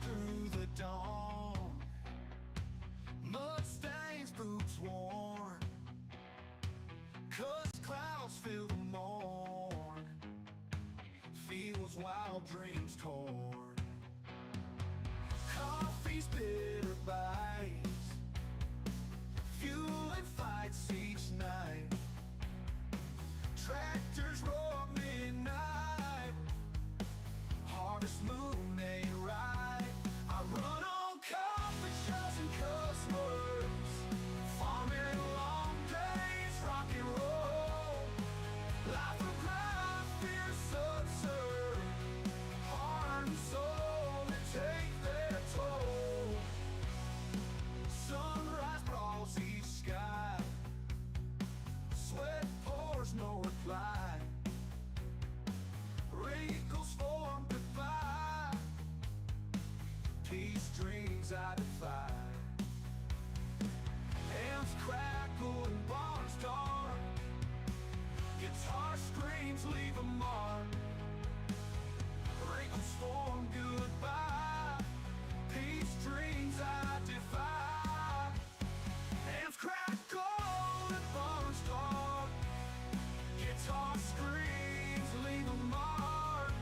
through the dawn, mud stains, boots worn, 'cause clouds fill the morn, fields wild, dreams torn, coffee's bitter bites, fuel and fights each night, tractors roar midnight, harvest moon ain't right. I run on coffee shops and customers, farming long days, rock and roll, life of grind, fierce absurd, heart and soul that take their toll. Sunrise brawls each sky, sweat pours, no reply, wrinkles form goodbye, peace dreams I defy. Hands crackle and barns dark, guitar screams leave a mark, wrinkles form goodbye, peace dreams I defy. Hands crackle and barns dark, guitar screams leave a mark,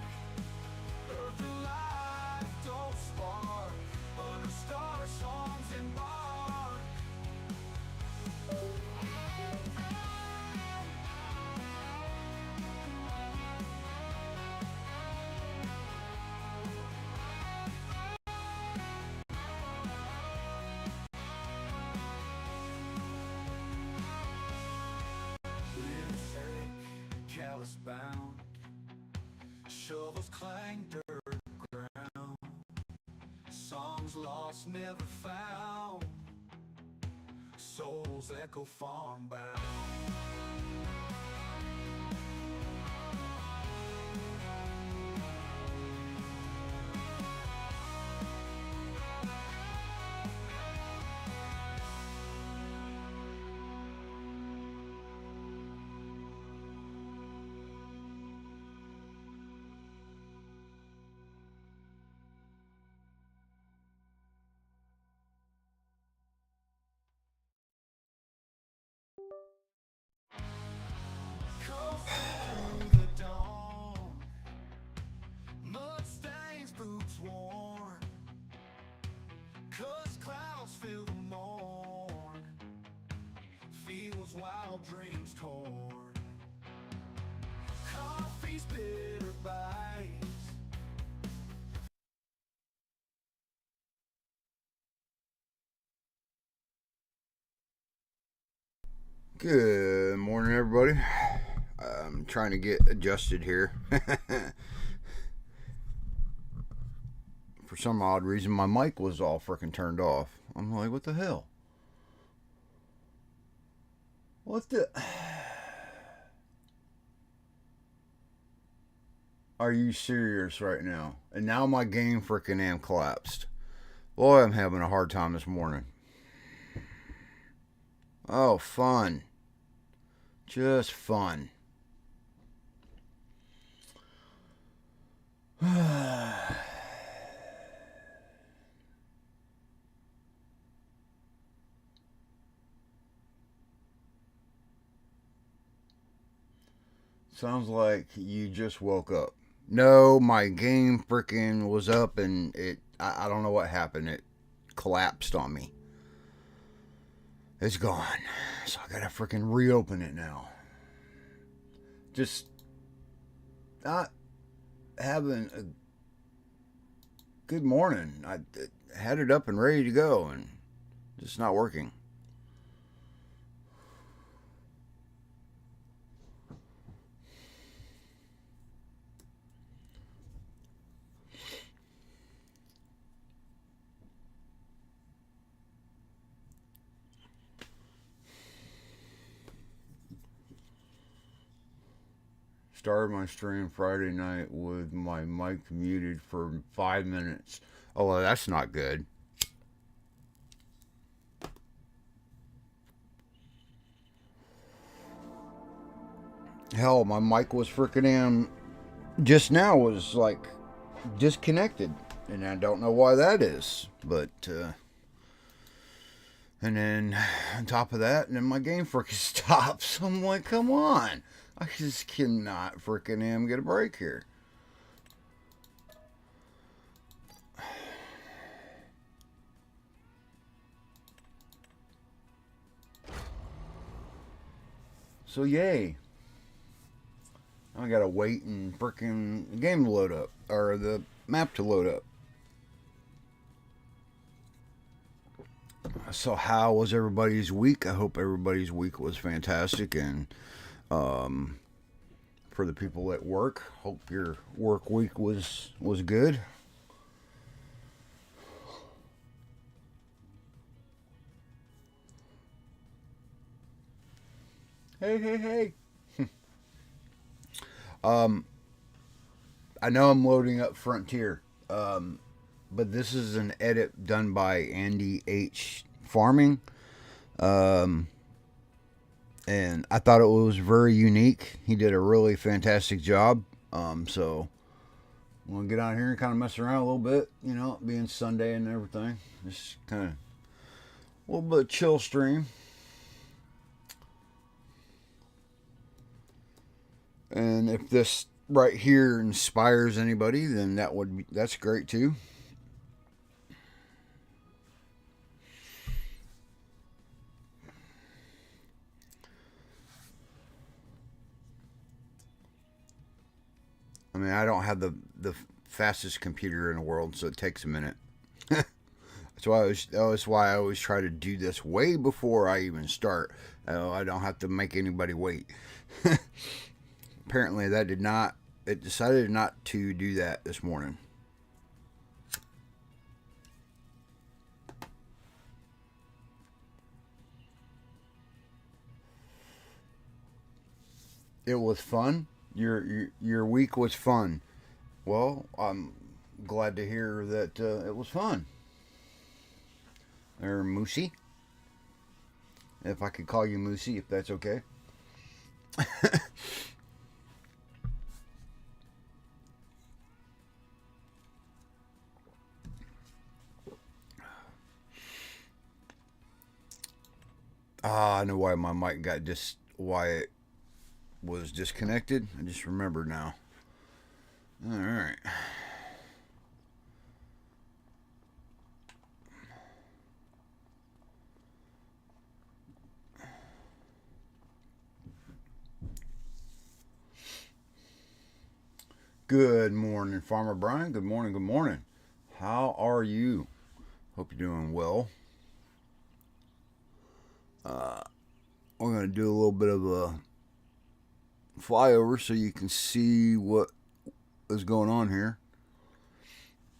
earth and life don't spark, under star songs and bark. Limbs ache, callous bound, shovels clang dirt ground, songs lost never found, souls echo farm bound. Coasting through the dawn, mud stains, boots worn, 'cause clouds fill the morn, fields wild, dreams torn, coffee's bitter bites. Good morning, everybody. I'm trying to get adjusted here. For some odd reason, my mic was all freaking turned off. I'm like, what the hell? What the? Are you serious right now? And now my game freaking am collapsed. Boy, I'm having a hard time this morning. Oh, fun. Just fun. Sounds like you just woke up. No, my game freaking was up and I don't know what happened. It collapsed on me. It's gone. So I gotta freaking reopen it now. Just not having a good morning. I had it up and ready to go and just not working. Started my stream Friday night with my mic muted for 5 minutes. Oh, well, that's not good. Hell, my mic was freaking just now was like disconnected. And I don't know why that is. But, and then on top of that, and then my game freaking stops. I'm like, come on. I just cannot freaking get a break here. So yay. I gotta wait and freaking the game to load up. Or the map to load up. So how was everybody's week? I hope everybody's week was fantastic, and for the people at work, hope your work week was good. Hey, hey, hey. I know I'm loading up Frontier, but this is an edit done by andyhfarming. And I thought it was very unique. He did a really fantastic job. So I'm gonna get out here and kind of mess around a little bit, you know, being Sunday and everything. Just kind of a little bit of chill stream. And if this right here inspires anybody, then that's great too. I mean, I don't have the fastest computer in the world, so it takes a minute. That's why I always try to do this way before I even start. I don't have to make anybody wait. Apparently, that did not. It decided not to do that this morning. It was fun. Your week was fun. Well, I'm glad to hear that it was fun. Or Moosey, if I could call you Moosey, if that's okay. I know why my mic got why it was disconnected. I just remember now. All right. Good morning, Farmer Brian. Good morning. Good morning. How are you? Hope you're doing well. We're going to do a little bit of a flyover so you can see what is going on here.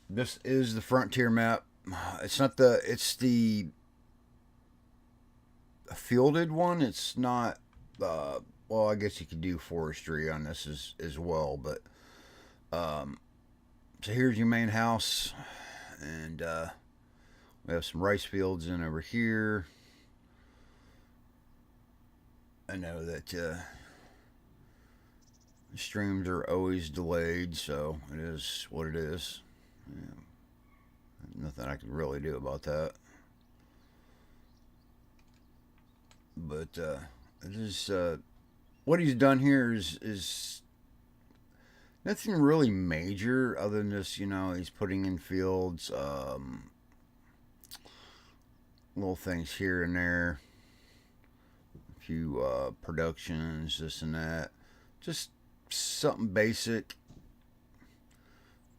This is the Frontier map. It's the fielded one. It's not, well, I guess you could do forestry on this as well, but, so here's your main house, and, we have some rice fields in over here. I know that streams are always delayed, so it is what it is. Yeah, nothing I can really do about that. But it is what he's done here is nothing really major other than just, you know, he's putting in fields, little things here and there. Few productions, this and that, just something basic,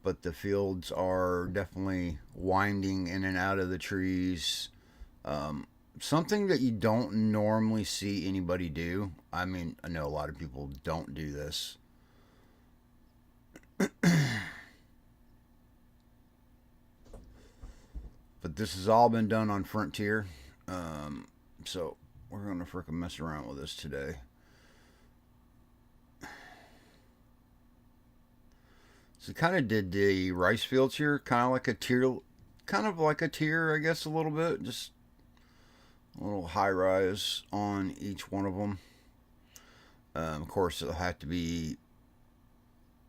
but the fields are definitely winding in and out of the trees, something that you don't normally see anybody do. I mean, I know a lot of people don't do this, but this has all been done on Frontier, so we're going to frickin' mess around with this today. So kind of did the rice fields here, kind of like a tier, I guess, a little bit. Just a little high rise on each one of them. Of course, it'll have to be,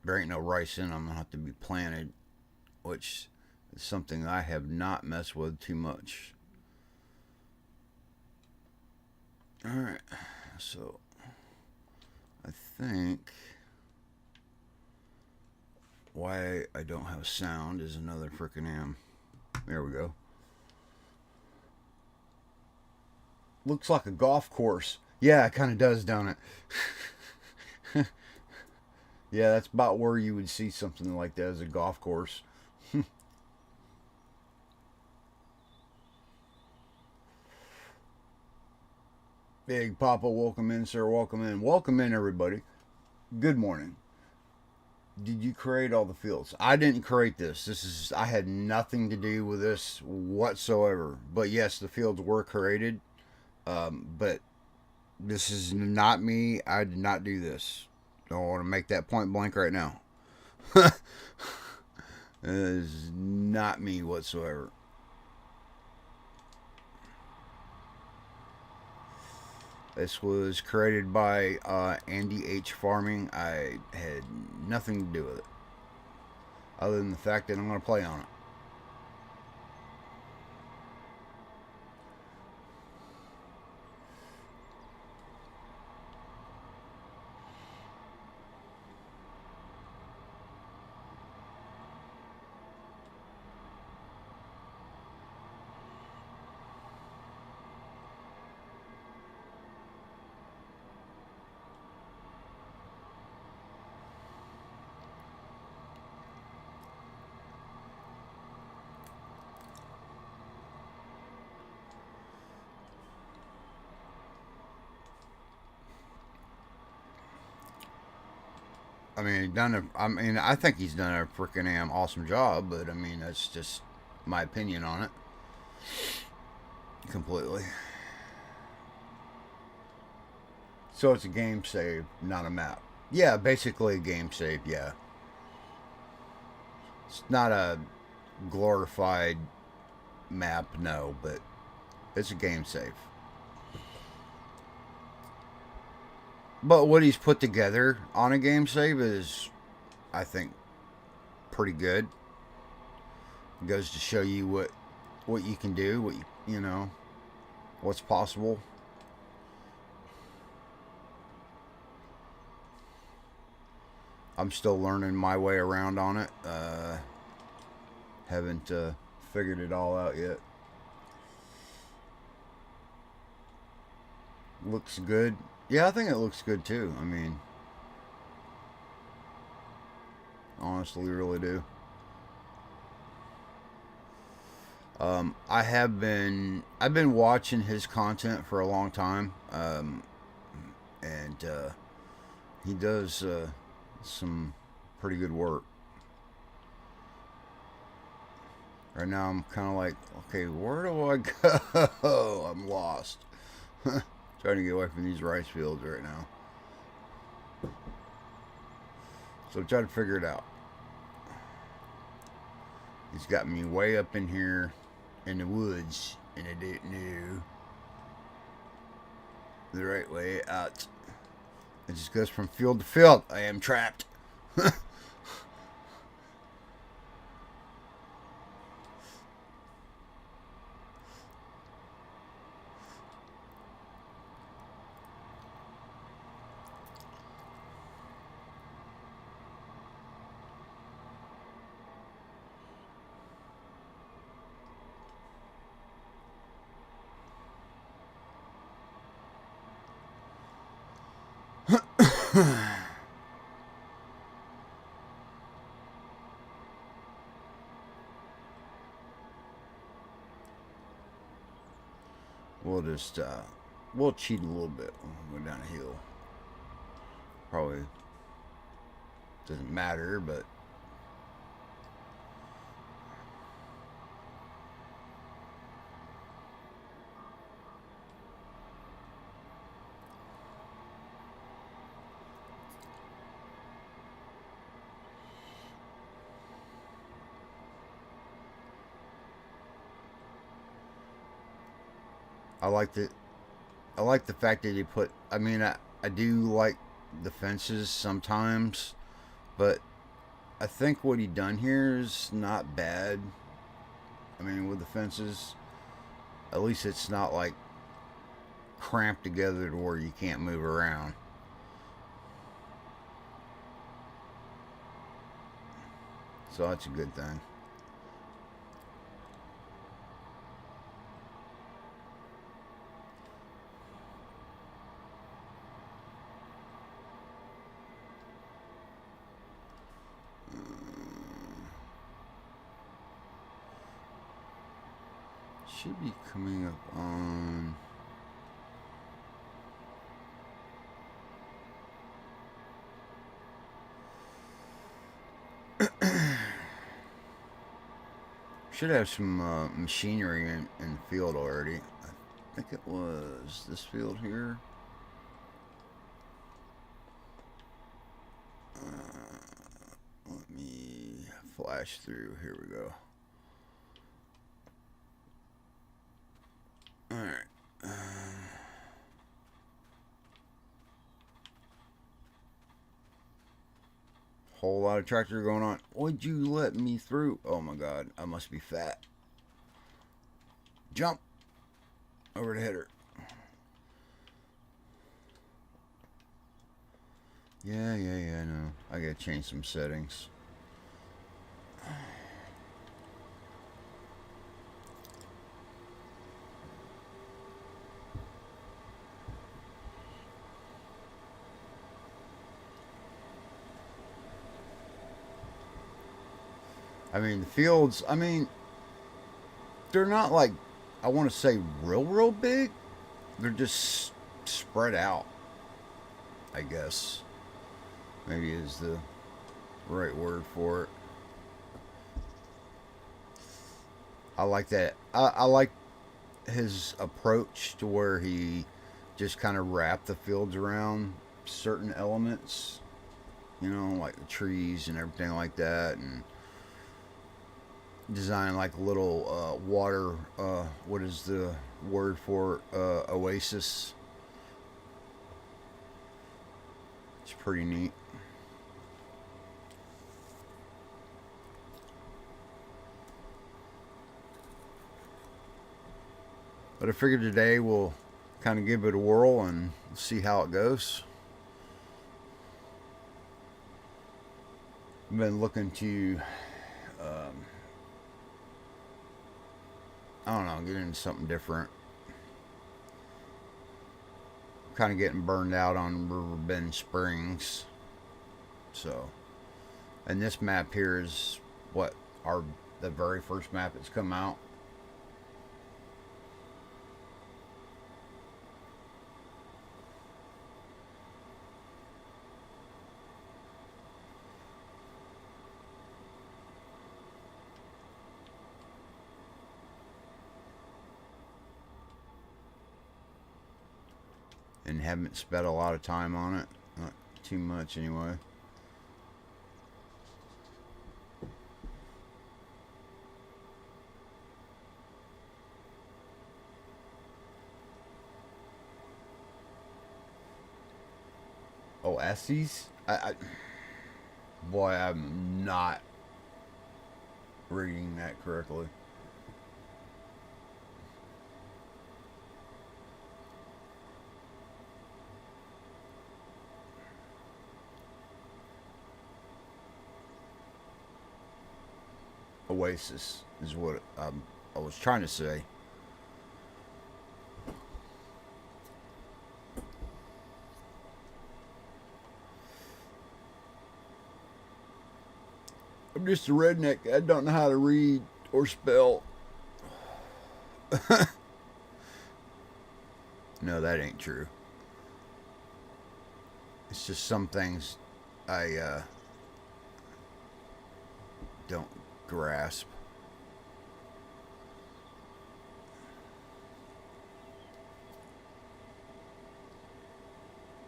there ain't no rice in them, they'll have to be planted, which It's something I have not messed with too much. Alright, so I think why I don't have sound is another freaking am. There we go. Looks like a golf course. Yeah, it kind of does, don't it? Yeah, that's about where you would see something like that as a golf course. Big Papa, welcome in, sir. Welcome in. Welcome in, everybody. Good morning. Did you create all the fields? I didn't create this. I had nothing to do with this whatsoever. But yes, the fields were created. But this is not me. I did not do this. I want to make that point blank right now. It is not me whatsoever. This was created by andyhfarming. I had nothing to do with it, other than the fact that I'm going to play on it. I think he's done a freaking awesome job, but I mean, that's just my opinion on it. Completely. So it's a game save, not a map. Yeah, basically a game save, yeah. It's not a glorified map, no, but it's a game save. But what he's put together on a game save is, I think, pretty good. It goes to show you what you can do, what's possible. I'm still learning my way around on it. Haven't figured it all out yet. Looks good. Yeah, I think it looks good too. I mean, honestly, really do. I've been watching his content for a long time, and he does some pretty good work. Right now, I'm kind of like, okay, where do I go? I'm lost. Trying to get away from these rice fields right now. So I'm trying to figure it out. He's got me way up in here in the woods, and I didn't know the right way out. It just goes from field to field. I am trapped. We'll cheat a little bit when we go down a hill. Probably doesn't matter, but I liked it. I like the fact that he put. I do like the fences sometimes, but I think what he done here is not bad. I mean, with the fences, at least it's not like cramped together to where you can't move around. So that's a good thing. Should be coming up on... Should have some machinery in the field already. I think it was this field here. Let me flash through. Here we go. Alright. Whole lot of tractor going on. Would you let me through? Oh my god, I must be fat. Jump over the header. Yeah, I know. I gotta change some settings. I mean, the fields, I mean, they're not like, I want to say real big. They're just spread out, I guess. Maybe is the right word for it. I like that. I like his approach to where he just kind of wrapped the fields around certain elements, you know, like the trees and everything like that, and design like a little water, what is the word for oasis. It's pretty neat. But I figured today we'll kind of give it a whirl and see how it goes. I've been looking to I don't know, get into something different. Kind of getting burned out on Riverbend Springs. So, and this map here is what the very first map that's come out. And haven't spent a lot of time on it. Not too much anyway. Oases? Boy, I'm not reading that correctly. Oasis is what I was trying to say. I'm just a redneck. I don't know how to read or spell. No, that ain't true. It's just some things I don't grasp.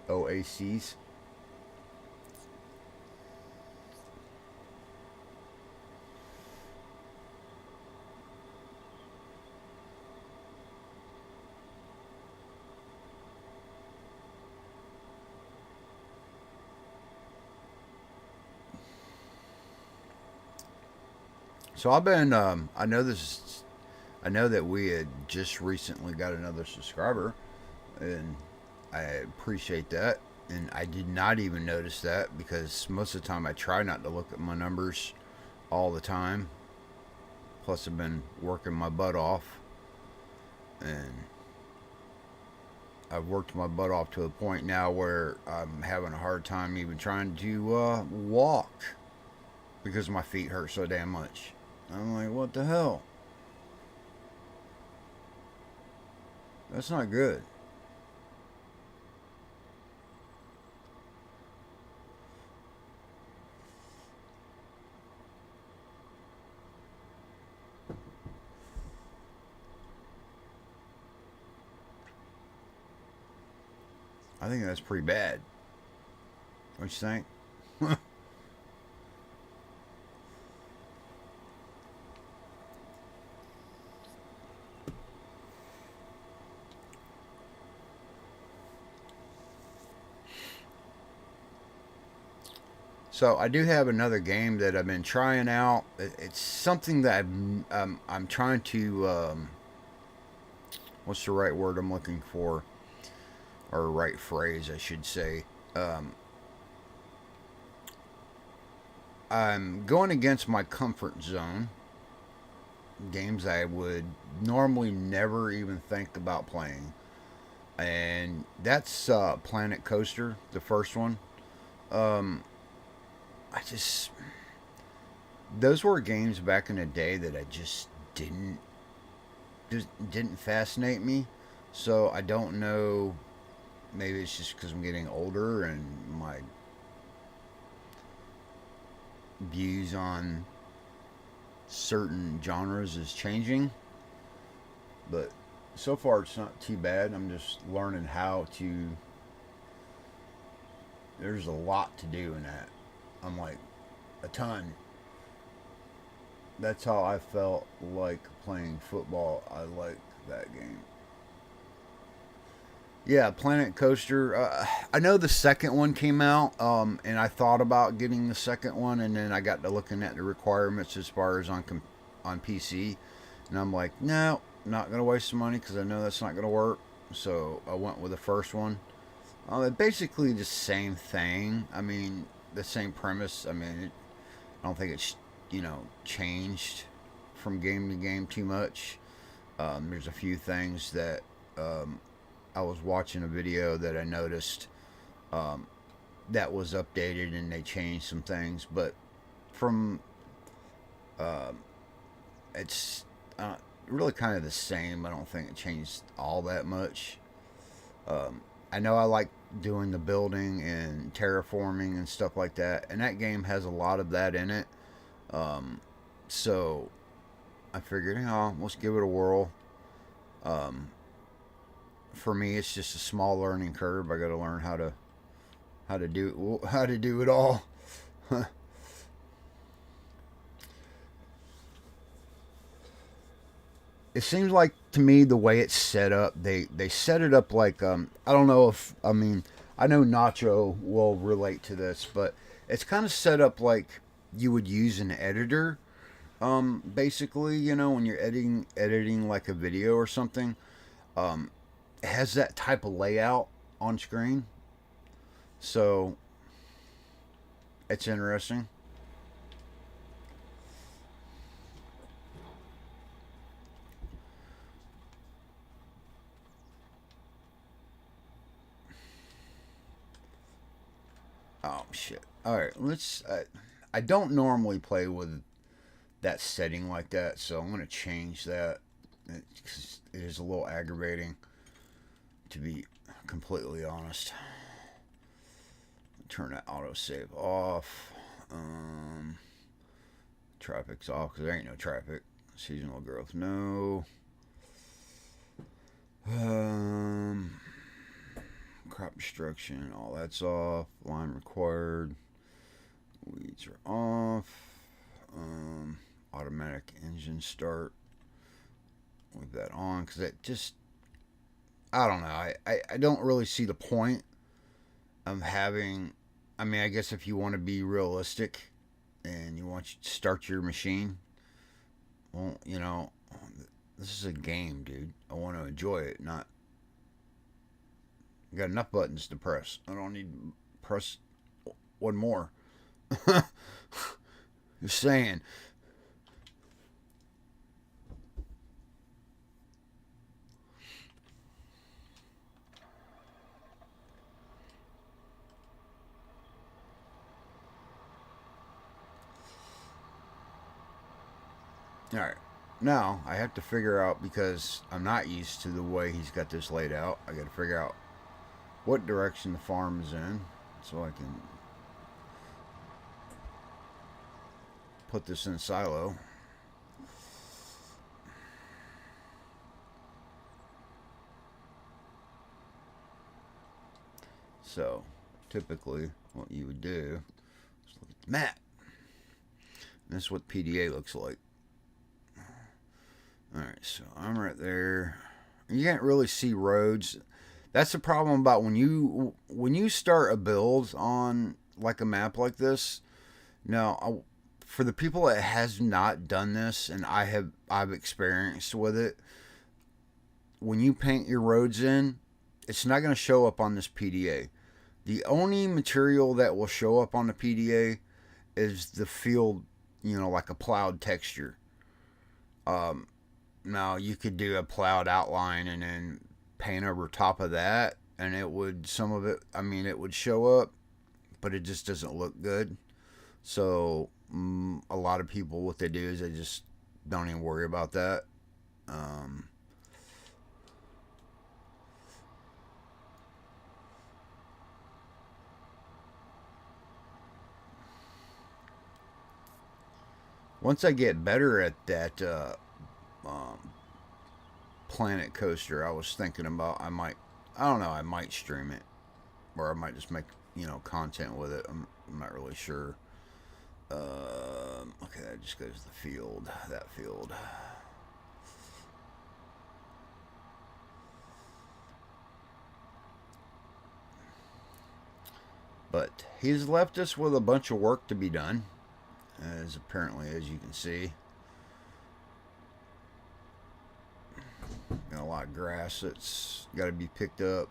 OACs. So I've been, I know this I know that we had just recently got another subscriber, and I appreciate that. And I did not even notice that because most of the time I try not to look at my numbers all the time. Plus, I've been working my butt off, and I've worked my butt off to a point now where I'm having a hard time even trying to walk because my feet hurt so damn much. I'm like, what the hell? That's not good. I think that's pretty bad. What you think? So I do have another game that I've been trying out. It's something that I'm trying to what's the right word I'm looking for, or right phrase I should say. Um, I'm going against my comfort zone. Games I would normally never even think about playing, and that's Planet Coaster, the first one. Um, I just those were games back in the day that I just didn't fascinate me. So I don't know. Maybe it's just because I'm getting older and my views on certain genres is changing. But so far, it's not too bad. I'm just learning how to. There's a lot to do in that. I'm like, a ton. That's how I felt like playing football. I like that game. Yeah, Planet Coaster. I know the second one came out, and I thought about getting the second one, and then I got to looking at the requirements as far as on PC, and I'm like, no, not gonna waste some money because I know that's not gonna work. So I went with the first one. Basically the same thing. I mean, the same premise. I mean, I don't think it's changed from game to game too much. There's a few things that I was watching a video that I noticed um, that was updated and they changed some things, but from uh, it's really kind of the same. I don't think it changed all that much. Um, I know I like doing the building and terraforming and stuff like that, and that game has a lot of that in it. Um, so I figured, let's give it a whirl. Um, for me, it's just a small learning curve. I got to learn how to do it all. It seems like to me the way it's set up, they set it up like I don't know if I mean I know Nacho will relate to this, but it's kind of set up like you would use an editor. Basically, when you're editing like a video or something, um, it has that type of layout on screen. So it's interesting. Oh shit! All right, let's. I don't normally play with that setting like that, so I'm gonna change that. It is a little aggravating, to be completely honest. Turn that autosave off. Um, Traffic's off because there ain't no traffic. Seasonal growth, no. Um, Crop destruction, all that's off. Line required. Weeds are off. Automatic engine start. With that on because it just I don't know. I don't really see the point of having. I mean, I guess if you want to be realistic and you want to start your machine, well, This is a game, dude. I want to enjoy it, not. I got enough buttons to press. I don't need to press one more. Just saying. Alright. Now, I have to figure out, because I'm not used to the way he's got this laid out, I got to figure out what direction the farm is in so I can put this in a silo. So, typically, what you would do is look at the map. And this is what PDA looks like. Alright, so I'm right there. You can't really see roads. That's the problem about when you start a build on like a map like this. Now, for the people that has not done this, and I've experienced with it, when you paint your roads in, it's not going to show up on this PDA. The only material that will show up on the PDA is the field, like a plowed texture. Now, you could do a plowed outline and then paint over top of that, and it would show up, but it just doesn't look good. So, a lot of people, what they do is they just don't even worry about that. Once I get better at that, Planet Coaster, I was thinking about I might stream it, or I might just make content with it. I'm not really sure. Okay, that just goes to the field. That field. But he's left us with a bunch of work to be done, as you can see. Got a lot of grass that's got to be picked up.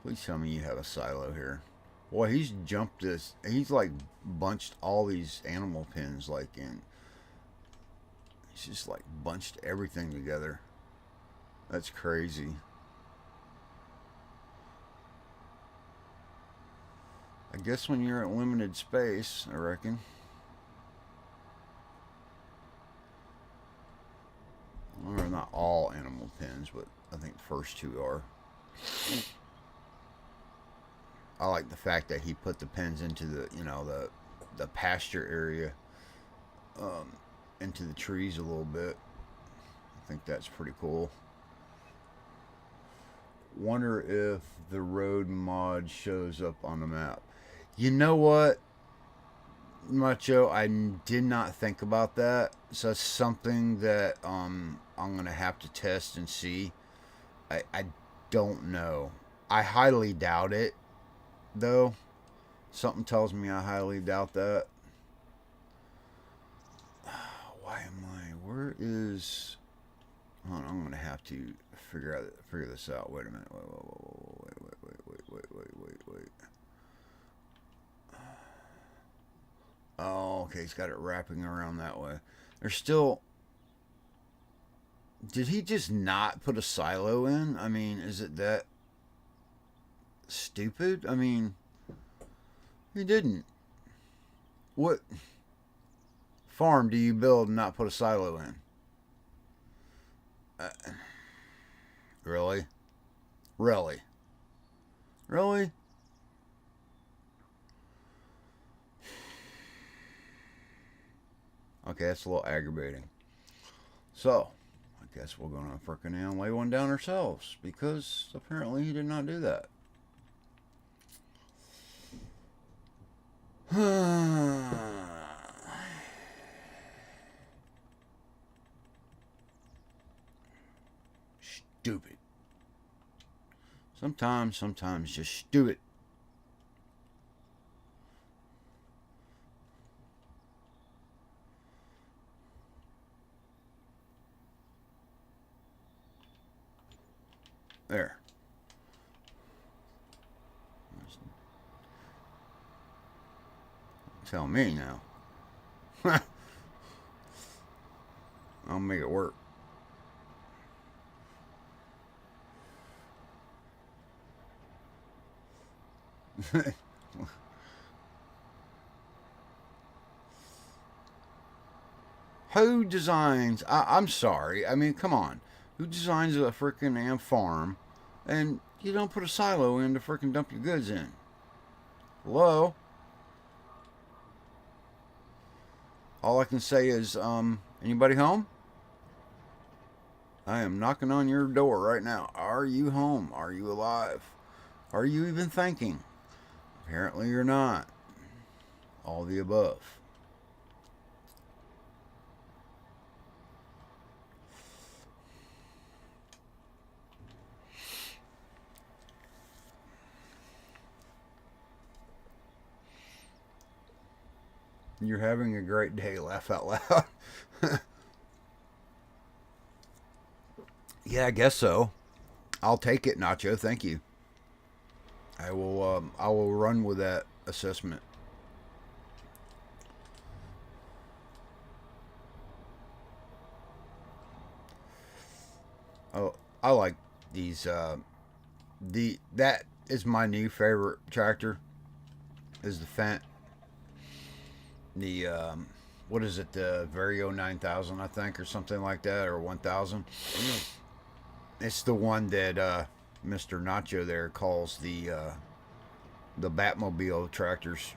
Please tell me you have a silo here. Boy, he's jumped this. He's like bunched all these animal pens in. He's just like bunched everything together. That's crazy. I guess when you're at limited space, I reckon. Or not all animal pens, but I think the first two are. I like the fact that he put the pens into the the pasture area, into the trees a little bit. I think that's pretty cool. Wonder if the road mod shows up on the map. You know what, Macho? I did not think about that. So that's something that I'm gonna have to test and see. I don't know. I highly doubt it, though. Something tells me I highly doubt that. Why am I? Where is? Hold on, I'm gonna have to figure this out. Wait a minute. Wait. Oh, okay. He's got it wrapping around that way. There's still. Did he just not put a silo in? I mean, is it that stupid? I mean, he didn't. What farm do you build and not put a silo in? Really? Really? Really? Okay, that's a little aggravating. So, I guess we're gonna frickin' lay one down ourselves, because apparently he did not do that. Stupid. Sometimes just stupid. There. Tell me now. I'll make it work. Who designs? I'm sorry. I mean, come on. Who designs a freaking damn farm and you don't put a silo in to freaking dump your goods in? Hello? All I can say is, anybody home? I am knocking on your door right now. Are you home? Are you alive? Are you even thinking? Apparently you're not. All the above. You're having a great day. Laugh out loud. Yeah, I guess so. I'll take it, Nacho. Thank you. I will run with that assessment. Oh, I like these. That is my new favorite tractor. Is the Fendt. The what is it? The Vario 9000, I think, or something like that, or 1000. It's the one that Mr. Nacho there calls the Batmobile tractors.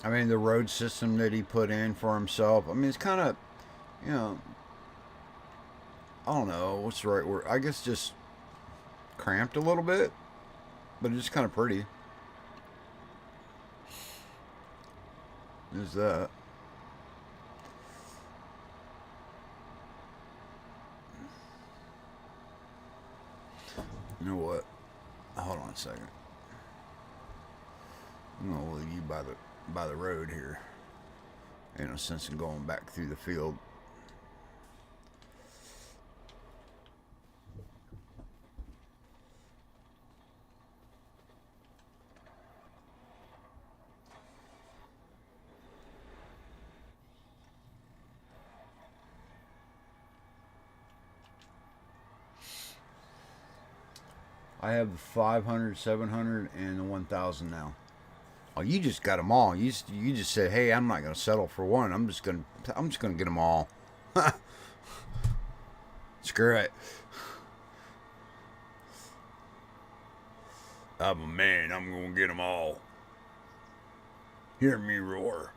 I mean, the road system that he put in for himself. I mean, it's kind of, you know, I don't know what's the right word. I guess just cramped a little bit, but it's kind of pretty. Is that? You know what? Hold on a second. I'm gonna leave you by the road here. Ain't no sense in going back through the field. I have the 500, 700, and the 1000 now. Oh, you just got them all. You just said, "Hey, I'm not going to settle for one. I'm just going to get them all." Screw it. I'm a man. I'm going to get them all. Hear me roar.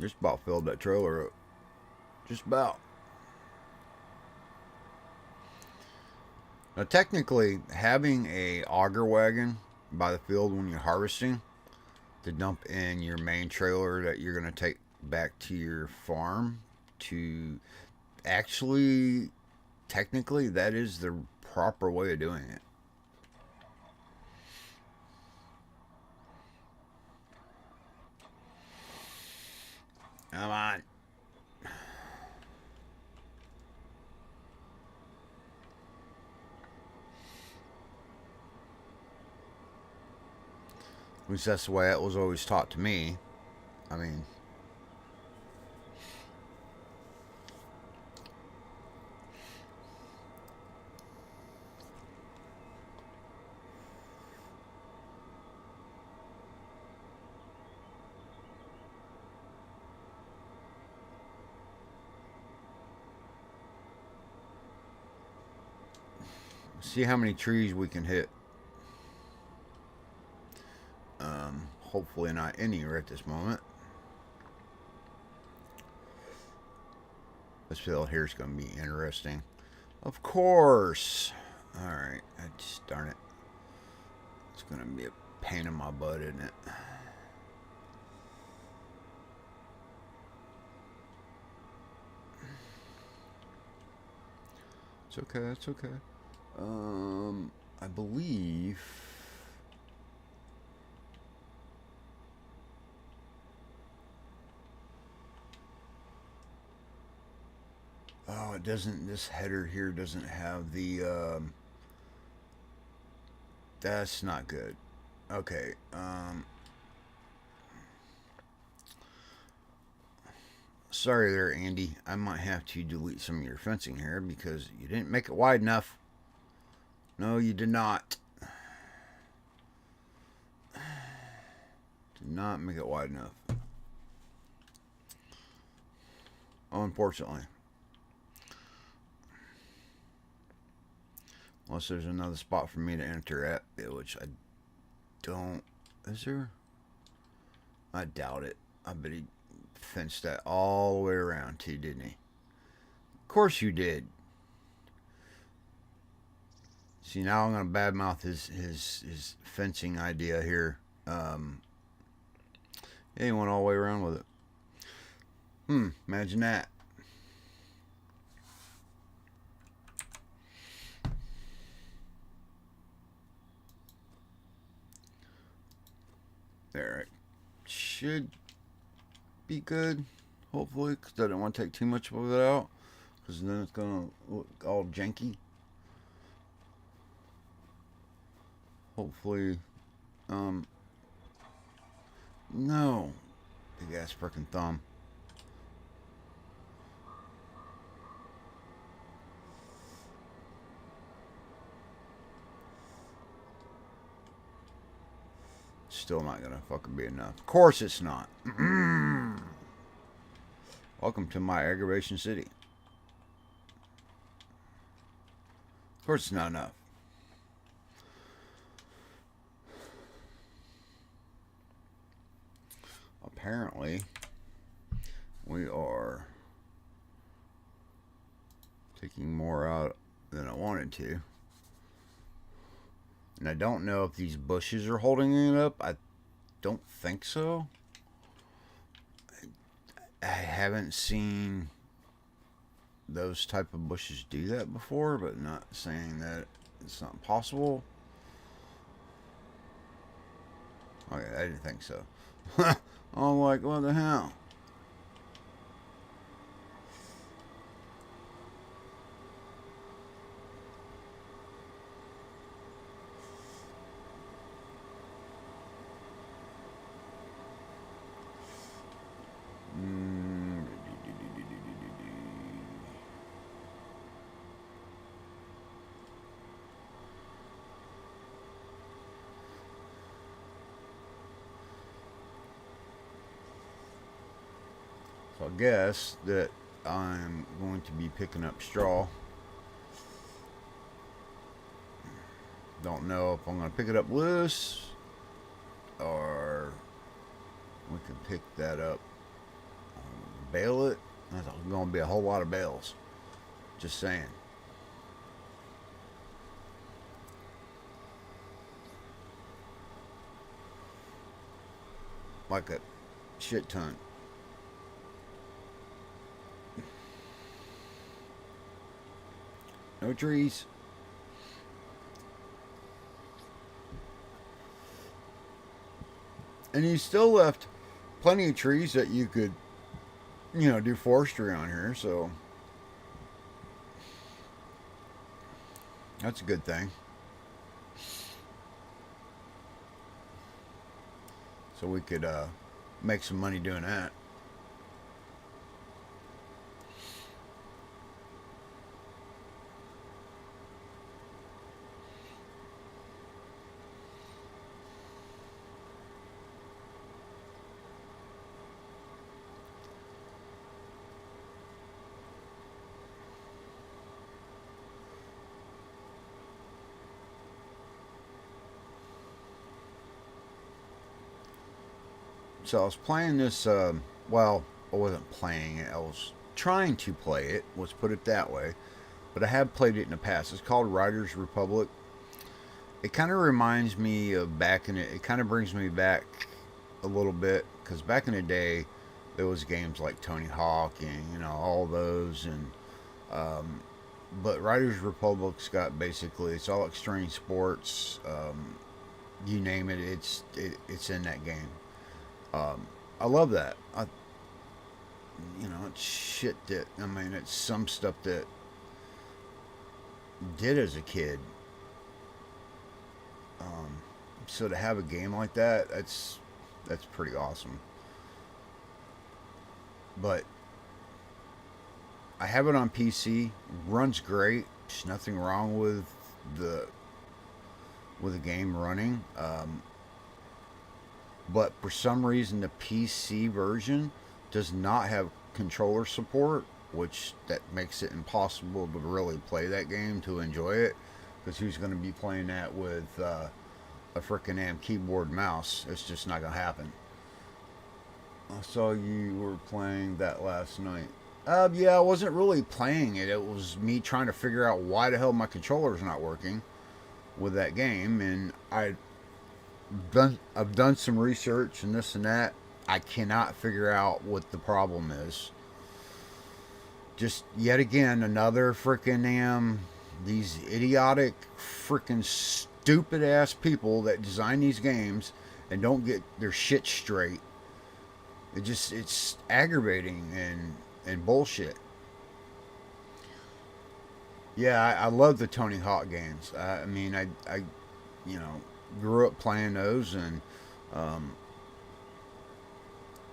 Just about filled that trailer up. Just about. Now, technically, having a auger wagon by the field when you're harvesting to dump in your main trailer that you're going to take back to your farm to actually, technically, that is the proper way of doing it. Come on. At least that's the way it was always taught to me. I mean, see how many trees we can hit. Hopefully not any right this moment. This field here is going to be interesting. Of course. Alright, just darn it. It's going to be a pain in my butt, isn't it? It's okay, it's okay. I believe... Oh, it doesn't, this header here doesn't have the, that's not good. Okay, sorry there, Andy. I might have to delete some of your fencing here because you didn't make it wide enough. No, you did not. Did not make it wide enough. Unfortunately. Unless there's another spot for me to enter at, which I don't. Is there? I doubt it. I bet he fenced that all the way around too, didn't he? Of course you did. See, now I'm going to badmouth his fencing idea here. Yeah, he went all the way around with it. Imagine that. There, it should be good, hopefully, because I didn't want to take too much of it out, because then it's going to look all janky. Hopefully, no, big ass frickin' thumb. Still not gonna fucking be enough. Of course it's not. Welcome to my aggravation city. Of course it's not enough. Apparently, we are taking more out than I wanted to. And I don't know if these bushes are holding it up. I don't think so. I haven't seen those type of bushes do that before, but not saying that it's not possible. Okay, I didn't think so. I'm like, what the hell? So I guess that I'm going to be picking up straw. Don't know if I'm going to pick it up loose or we can pick that up, bale it. That's going to be a whole lot of bales. Just saying. Like a shit ton. No trees. And you still left plenty of trees that you could, do forestry on here. So that's a good thing. So we could make some money doing that. So I was playing this. Well, I wasn't playing it. I was trying to play it. Let's put it that way. But I have played it in the past. It's called Riders Republic. It kind of reminds me of back in it. It kind of brings me back a little bit because back in the day, there was games like Tony Hawk and all those and but Riders Republic's got basically it's all extreme sports. You name it, it's in that game. I love that. It's shit that it's some stuff that did as a kid. So to have a game like that, that's pretty awesome. But I have it on PC. Runs great. There's nothing wrong the with the game running. But for some reason, the PC version does not have controller support, which that makes it impossible to really play that game to enjoy it. Because who's going to be playing that with a freaking damn keyboard and mouse? It's just not going to happen. I saw you were playing that last night. Yeah, I wasn't really playing it. It was me trying to figure out why the hell my controller's not working with that game, and I've done some research and this and that. I cannot figure out what the problem is. Just yet again another freaking damn these idiotic freaking stupid ass people that design these games and don't get their shit straight. It's aggravating and bullshit. Yeah, I love the Tony Hawk games. I grew up playing those, and I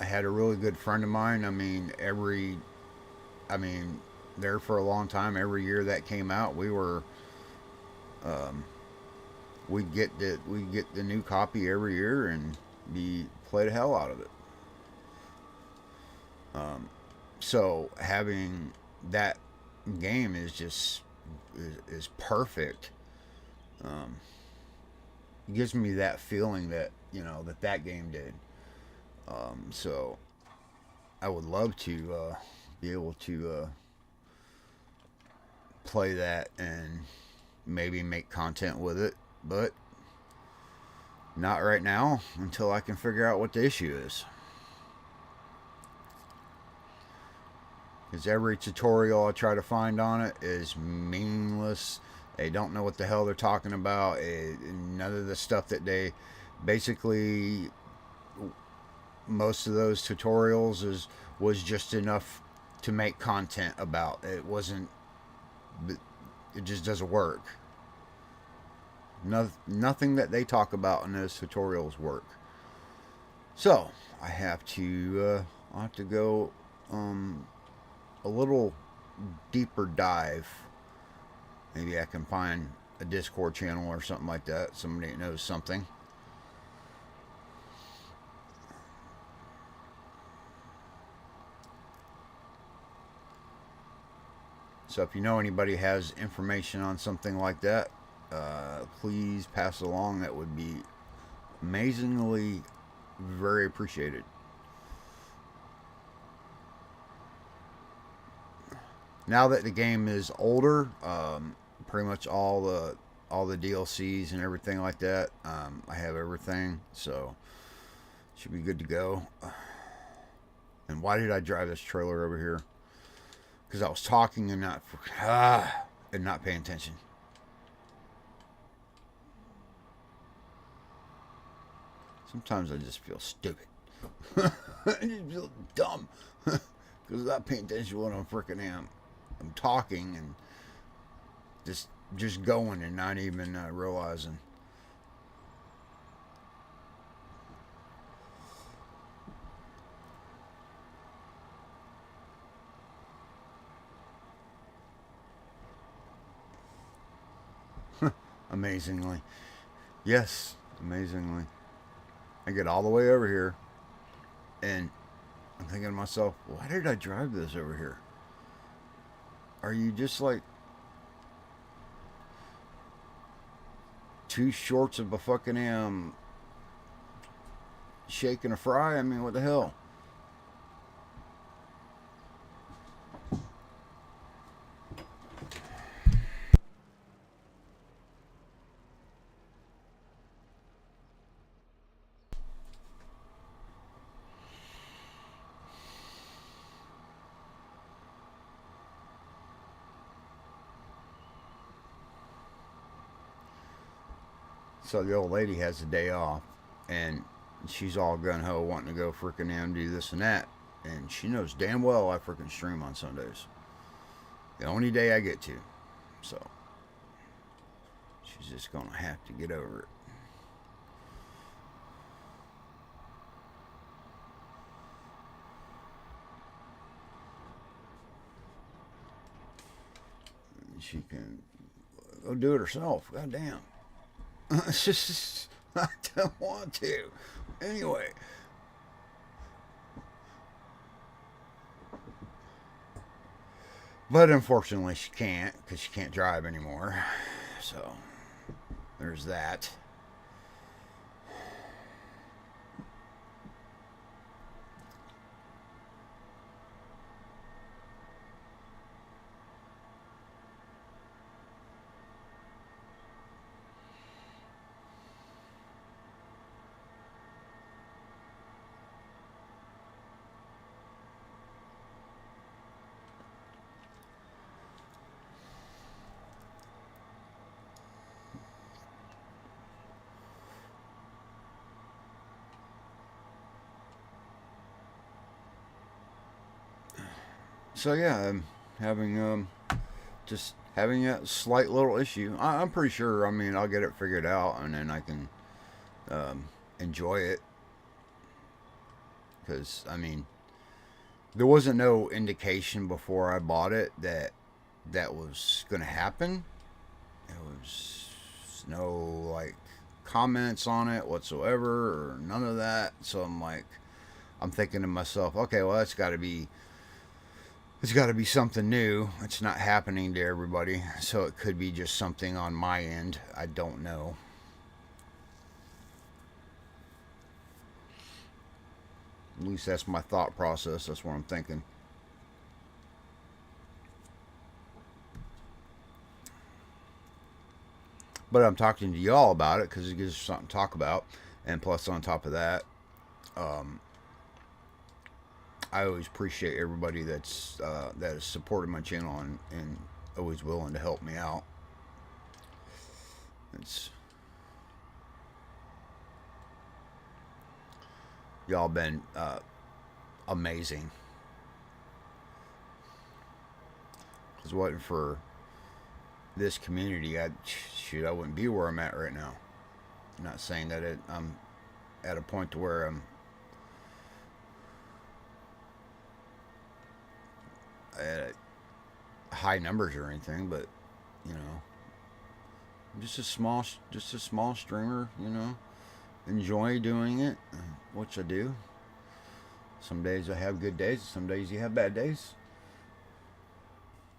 had a really good friend of mine. There for a long time. Every year that came out, um, we'd get the new copy every year and be play the hell out of it. So having that game is perfect. Um, it gives me that feeling that that game did. So I would love to be able to play that and maybe make content with it, but not right now until I can figure out what the issue is. Because every tutorial I try to find on it is meaningless. They don't know what the hell they're talking about. None of the stuff that they basically, most of those tutorials was just enough to make content about. It wasn't. It just doesn't work. Nothing that they talk about in those tutorials work. So I have to go a little deeper dive. Maybe I can find a Discord channel or something like that. Somebody that knows something. So if you know anybody has information on something like that, please pass it along. That would be amazingly very appreciated. Now that the game is older, pretty much all the DLCs and everything like that, I have everything, so should be good to go. And why did I drive this trailer over here? Because I was talking and not. and not paying attention. Sometimes I just feel stupid. I just feel dumb because I'm not paying attention to what I'm freaking am. I'm talking and just going and not even realizing. Amazingly. Yes, amazingly. I get all the way over here and I'm thinking to myself, why did I drive this over here? Are you just like two shorts of a fucking shake and a fry? I mean, what the hell? So the old lady has a day off, and she's all gun ho wanting to go freaking do this and that, and she knows damn well I freaking stream on Sundays. The only day I get to, so she's just gonna have to get over it. She can go do it herself. God damn. It's just I don't want to. Anyway. But unfortunately she can't because she can't drive anymore. So there's that. So yeah, I'm having just having a slight little issue. I'm pretty sure. I mean, I'll get it figured out, and then I can enjoy it. Because I mean, there wasn't no indication before I bought it that that was going to happen. There was no like comments on it whatsoever or none of that. So I'm like, I'm thinking to myself, okay, well that's got to be it's got to be something new. It's not happening to everybody, so it could be just something on my end. I don't know. At least that's my thought process. That's what I'm thinking. But I'm talking to y'all about it because it gives us something to talk about. And plus, on top of that, um, I always appreciate everybody that has supported my channel and always willing to help me out. It's y'all been amazing. Because wasn't for this community, I wouldn't be where I'm at right now. I'm not saying that I'm at a point to where I'm at high numbers or anything, but you know, I'm just a small streamer. You know, enjoy doing it, which I do. Some days I have good days. Some days you have bad days.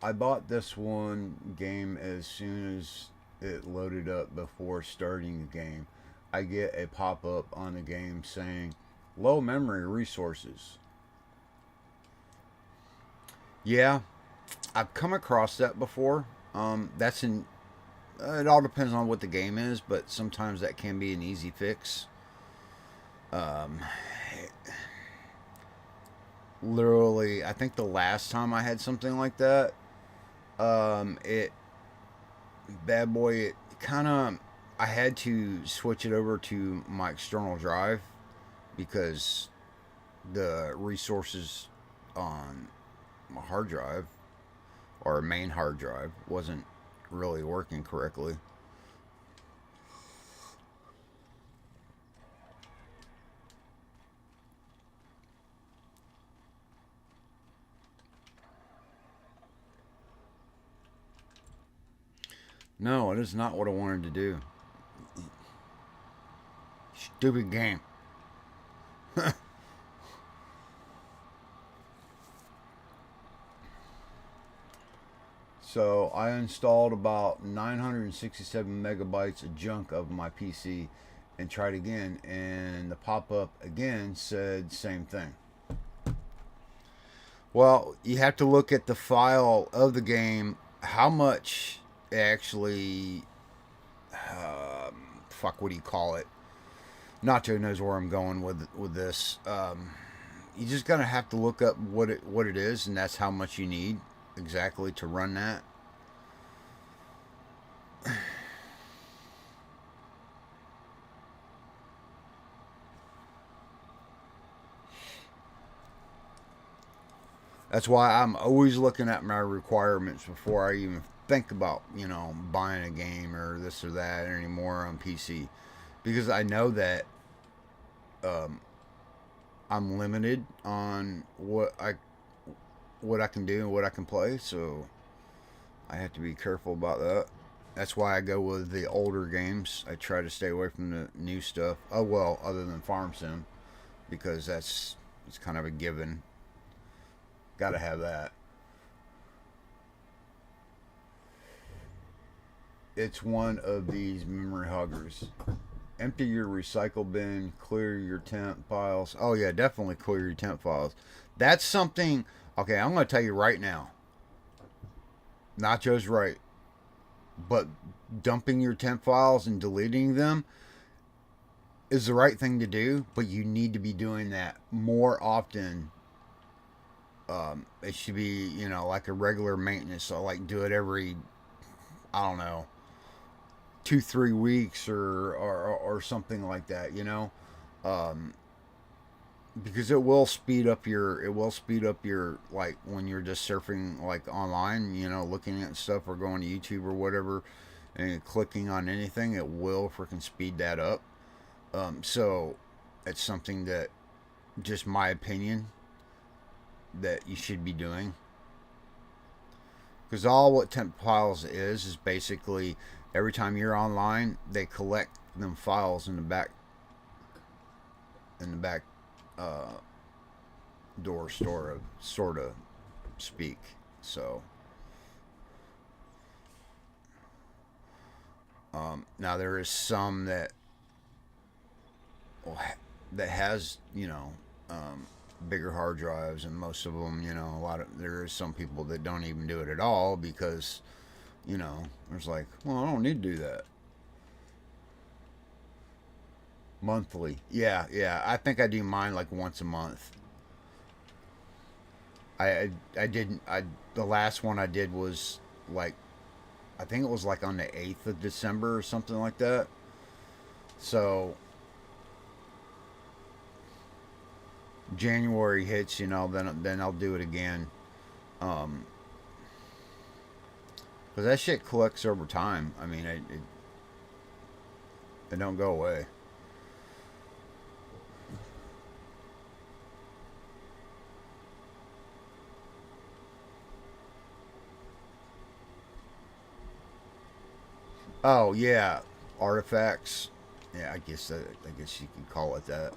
I bought this one game as soon as it loaded up before starting the game. I get a pop up on the game saying low memory resources. Yeah, I've come across that before. That's in. It all depends on what the game is, but sometimes that can be an easy fix. Um, Literally, I think the last time I had something like that, it bad boy, it kind of, I had to switch it over to my external drive because the resources on my hard drive or main hard drive wasn't really working correctly. No, it is not what I wanted to do. Stupid game. So I installed about 967 megabytes of junk of my PC and tried again, and the pop-up again said same thing. Well, you have to look at the file of the game, how much actually, fuck, what do you call it? Nacho knows where I'm going with this. You just gonna have to look up what it is, and that's how much you need exactly to run that. That's why I'm always looking at my requirements before I even think about, buying a game or this or that anymore on PC. Because I know that um, I'm limited on what I can do and what I can play, so I have to be careful about that. That's why I go with the older games. I try to stay away from the new stuff. Oh well, other than Farm Sim, because it's kind of a given. Got to have that. It's one of these memory huggers. Empty your recycle bin, clear your temp files. Oh yeah, definitely clear your temp files. That's something. Okay, I'm going to tell you right now. Nacho's right, but dumping your temp files and deleting them is the right thing to do. But you need to be doing that more often. It should be, like a regular maintenance. So like do it every, I don't know, 2-3 weeks or something like that. Um, because it will speed up your like when you're just surfing like online, looking at stuff or going to YouTube or whatever, and clicking on anything. It will freaking speed that up. So it's something that, just my opinion, that you should be doing. Because all what temp files is basically every time you're online, they collect them files in the back uh, door store of sort of speak. So now there is some that has bigger hard drives, and most of them, there is some people that don't even do it at all because there's like, well, I don't need to do that. Monthly, yeah, I think I do mine like once a month. I didn't I The last one I did was like, I think it was like on the 8th of December or something like that. So January hits, then I'll do it again. Um, because that shit collects over time. I mean, it don't go away. Oh yeah, artifacts. Yeah, I guess you could call it that.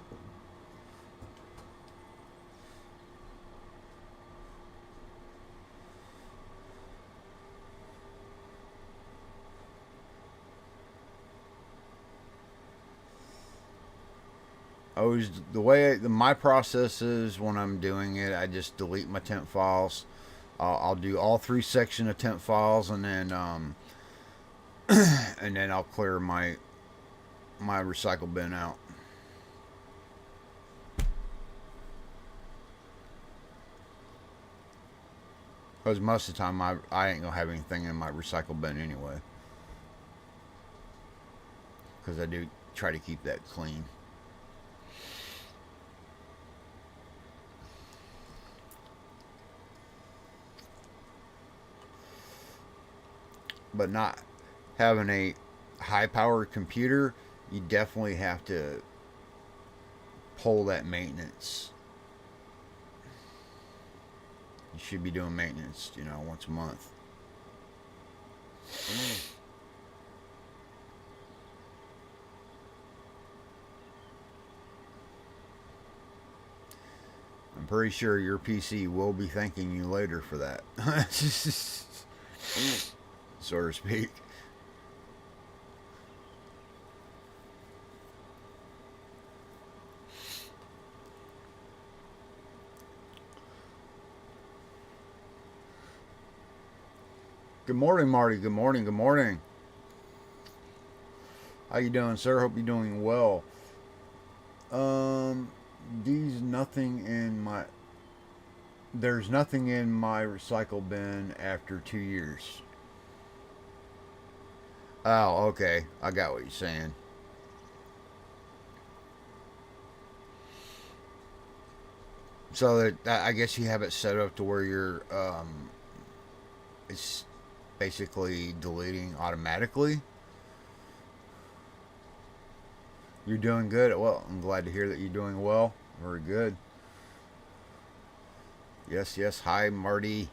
Always the way my process is when I'm doing it. I just delete my temp files. I'll do all 3 section of temp files, and then I'll clear my recycle bin out. Because most of the time I ain't gonna have anything in my recycle bin anyway. because I do try to keep that clean. But not having a high powered computer, you definitely have to pull that maintenance. You should be doing maintenance, once a month. I'm pretty sure your PC will be thanking you later for that. So to speak. Good morning, Marty. Good morning. Good morning. How you doing, sir? Hope you're doing well. These nothing in my. There's nothing in my recycle bin after 2 years. Oh, okay. I got what you're saying. So that, I guess you have it set up to where it's basically deleting automatically. You're doing good. Well, I'm glad to hear that you're doing well. Very good. Yes, yes. Hi, Marty.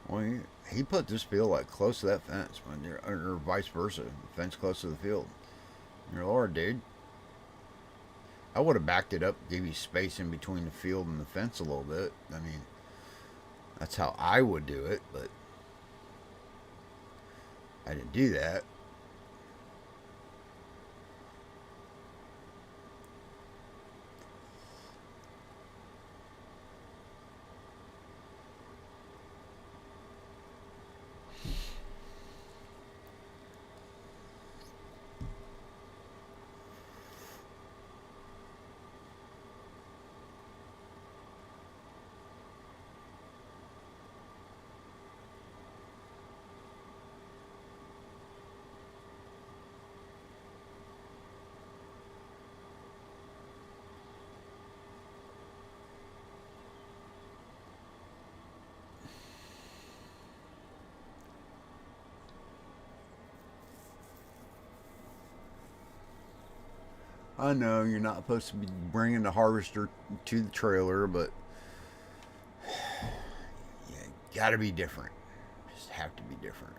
Well, he put this field like close to that fence, when you're, or vice versa, the fence close to the field. Your lord, dude. I would have backed it up, gave you space in between the field and the fence a little bit. I mean, that's how I would do it, but I didn't do that. I know you're not supposed to be bringing the harvester to the trailer, but yeah, gotta be different. Just have to be different.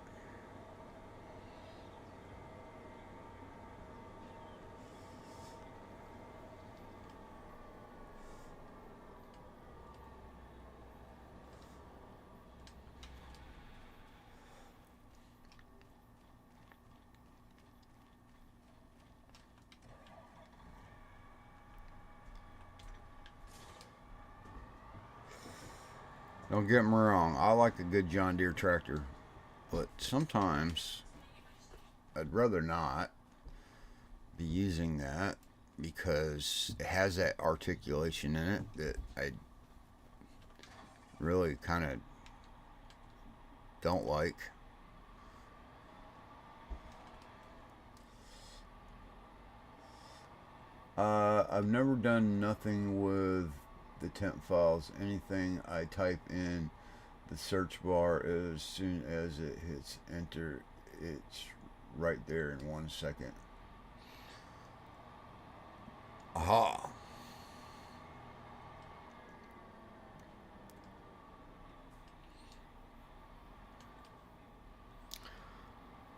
Don't get me wrong, I like a good John Deere tractor, but sometimes I'd rather not be using that because it has that articulation in it that I really kind of don't like. I've never done nothing with the temp files. Anything I type in the search bar, as soon as it hits enter, it's right there in 1 second. Aha.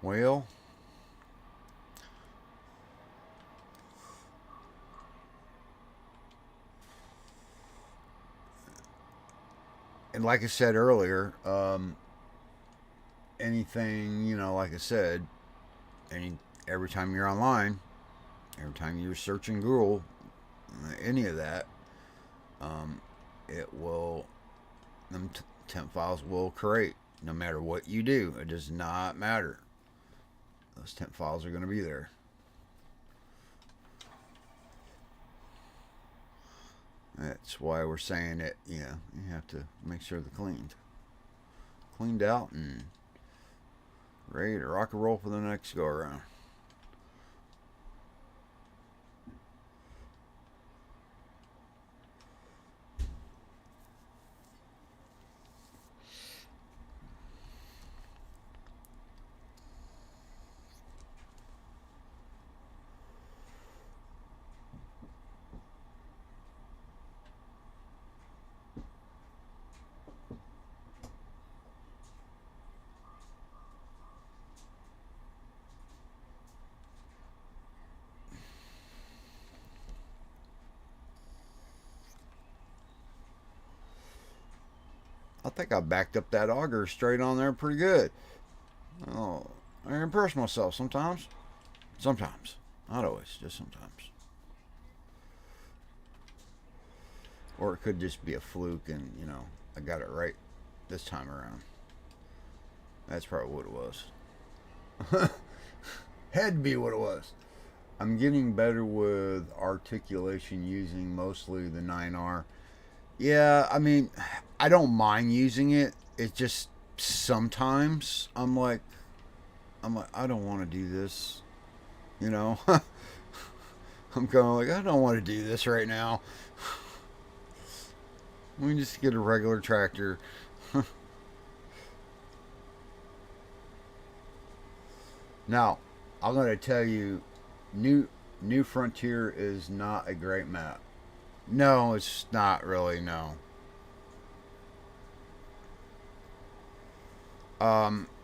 Well, and like I said earlier, anything, like I said, every time you're online, every time you're searching Google, any of that, it will, them temp files will create no matter what you do. It does not matter. Those temp files are going to be there. That's why we're saying that, you know, you have to make sure they're cleaned out and ready to rock and roll for the next go around. I think I backed up that auger straight on there pretty good. Oh, I impress myself sometimes. Sometimes. Not always, just sometimes. Or it could just be a fluke and, you know, I got it right this time around. That's probably what it was. Had to be what it was. I'm getting better with articulation using mostly the 9R. Yeah, I mean, I don't mind using it. It's just sometimes I'm like, I don't want to do this. You know, I'm kind of like, I don't want to do this right now. We can just get a regular tractor. Now, I'm going to tell you, New Frontier is not a great map. No, it's not really. No.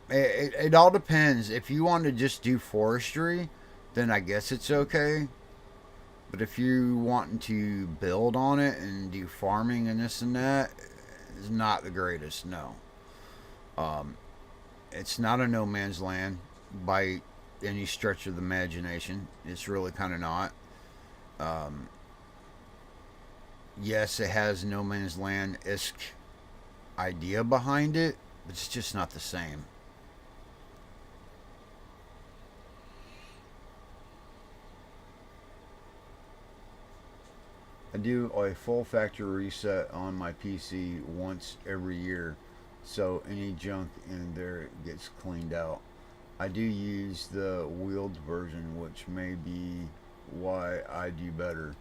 It all depends. If you want to just do forestry, then I guess it's okay. But if you want to build on it and do farming and this and that, it's not the greatest. No. Um, it's not a no man's land by any stretch of the imagination. It's really kind of not. Um, yes, it has no man's land isk idea behind it, but it's just not the same. I do a full factory reset on my PC once every year, so any junk in there gets cleaned out. I do use the wheeled version, which may be why I do better.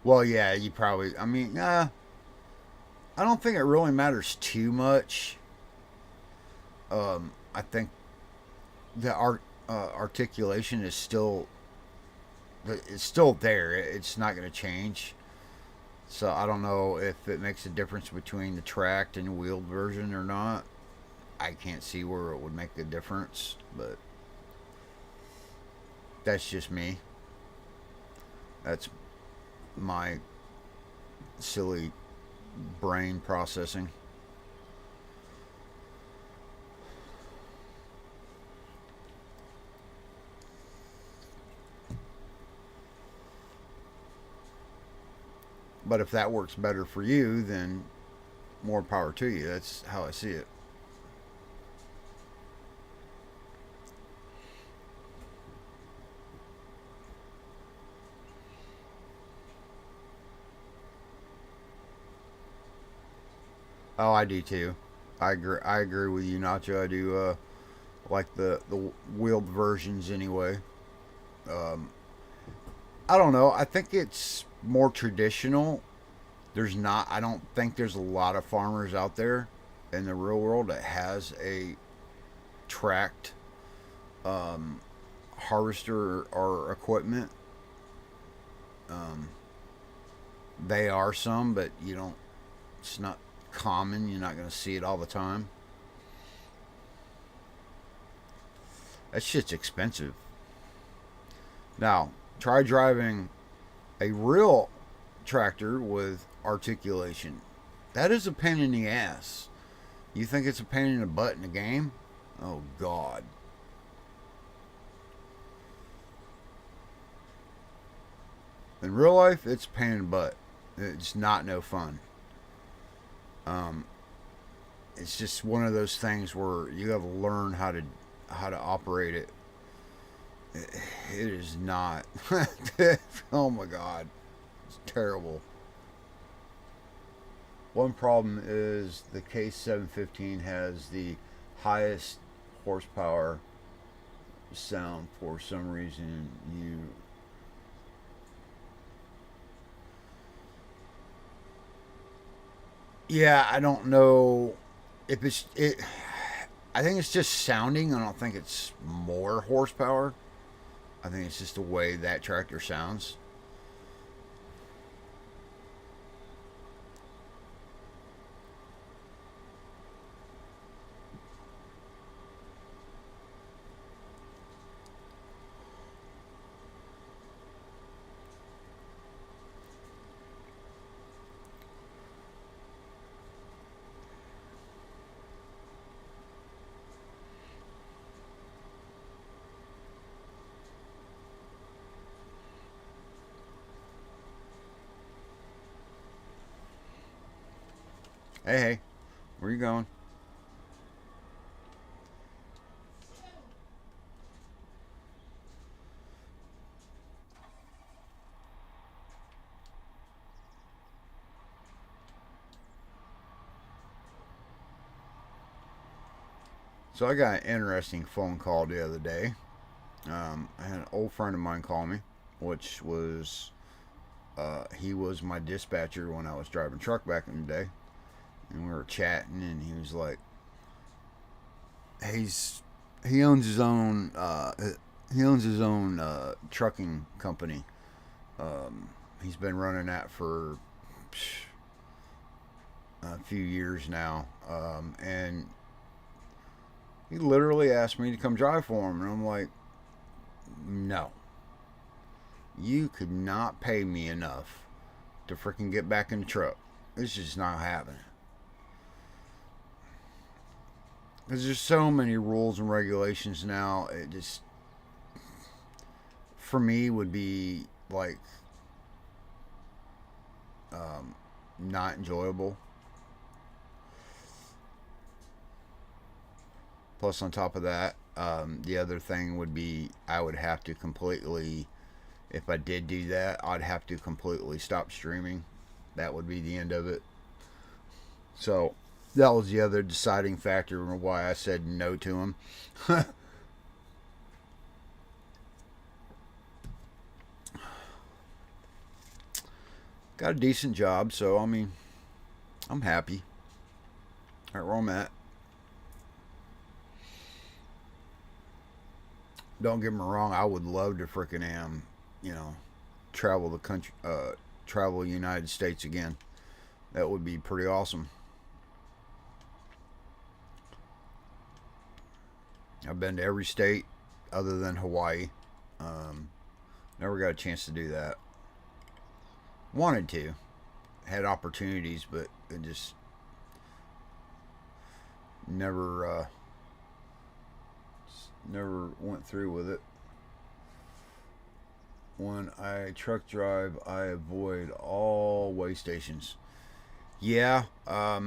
Well, yeah, you probably. I mean, I don't think it really matters too much. I think the articulation is still it's still there. It's not going to change. So I don't know if it makes a difference between the tracked and wheeled version or not. I can't see where it would make a difference, but that's just me. That's my silly brain processing. But if that works better for you, then more power to you. That's how I see it. Oh, I do too. I agree. I agree with you, Nacho. I do like the wheeled versions anyway. Um, I don't know. I think it's more traditional. There's not. I don't think there's a lot of farmers out there in the real world that has a tracked um, harvester or equipment. Um, they are some, but you don't. It's not common. You're not going to see it all the time. That shit's expensive. Now, try driving a real tractor with articulation. That is a pain in the ass. You think it's a pain in the butt in the game? Oh, God. In real life, it's a pain in the butt. It's not no fun. Um, it's just one of those things where you have to learn how to operate it. It is not. Oh my God, it's terrible. One problem is the K715 has the highest horsepower sound for some reason. Yeah, I don't know if it's it. I think it's just sounding. I don't think it's more horsepower. I think it's just the way that tractor sounds. Hey, where you going? So I got an interesting phone call the other day. I had an old friend of mine call me, which was he was my dispatcher when I was driving truck back in the day, and we were chatting, and he was like, he's he owns his own trucking company. He's been running that for a few years now, and he literally asked me to come drive for him, and I'm like, no, you could not pay me enough to freaking get back in the truck. It's just not happening. Because there's so many rules and regulations now. It just, for me, would be like not enjoyable. Plus, on top of that, the other thing would be I would have to completely, if I did do that, I'd have to completely stop streaming. That would be the end of it. So that was the other deciding factor why I said no to him. Got a decent job, so I mean, I'm happy. Right where I'm at. Don't get me wrong, I would love to freaking you know, travel the country, travel the United States again. That would be pretty awesome. I've been to every state other than Hawaii. Um, Never got a chance to do that. Wanted to, had opportunities, but it just never, never went through with it. When I truck drive, I avoid all way stations. Yeah, y-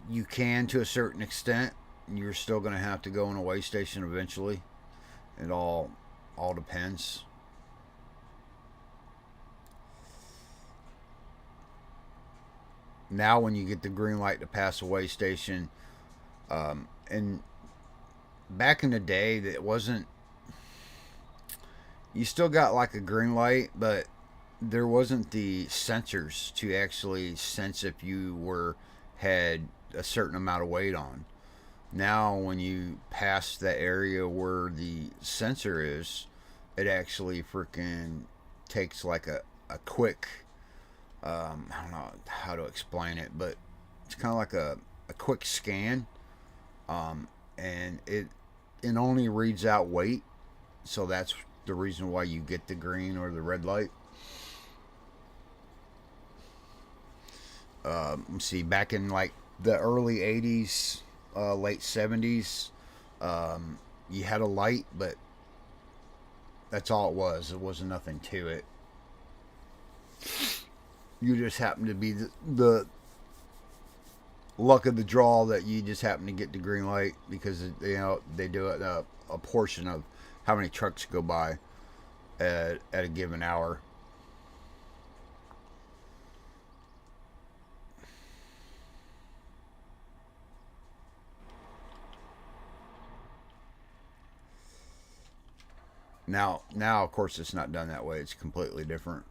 you can to a certain extent. You're still going to have to go in a way station eventually. It all depends. Now, when you get the green light to pass a way station, and back in the day, that wasn't. You still got like a green light, but there wasn't the sensors to actually sense if you were had a certain amount of weight on. Now, when you pass the area where the sensor is, it actually freaking takes like a quick, I don't know how to explain it, but it's kind of like a quick scan, and it only reads out weight, so that's the reason why you get the green or the red light. See, back in like the early '80s, late '70s, you had a light, but that's all it was. It wasn't nothing to it. You just happened to be the luck of the draw that you just happen to get the green light because they do it a portion of how many trucks go by at a given hour. Now, of course, it's not done that way. It's completely different.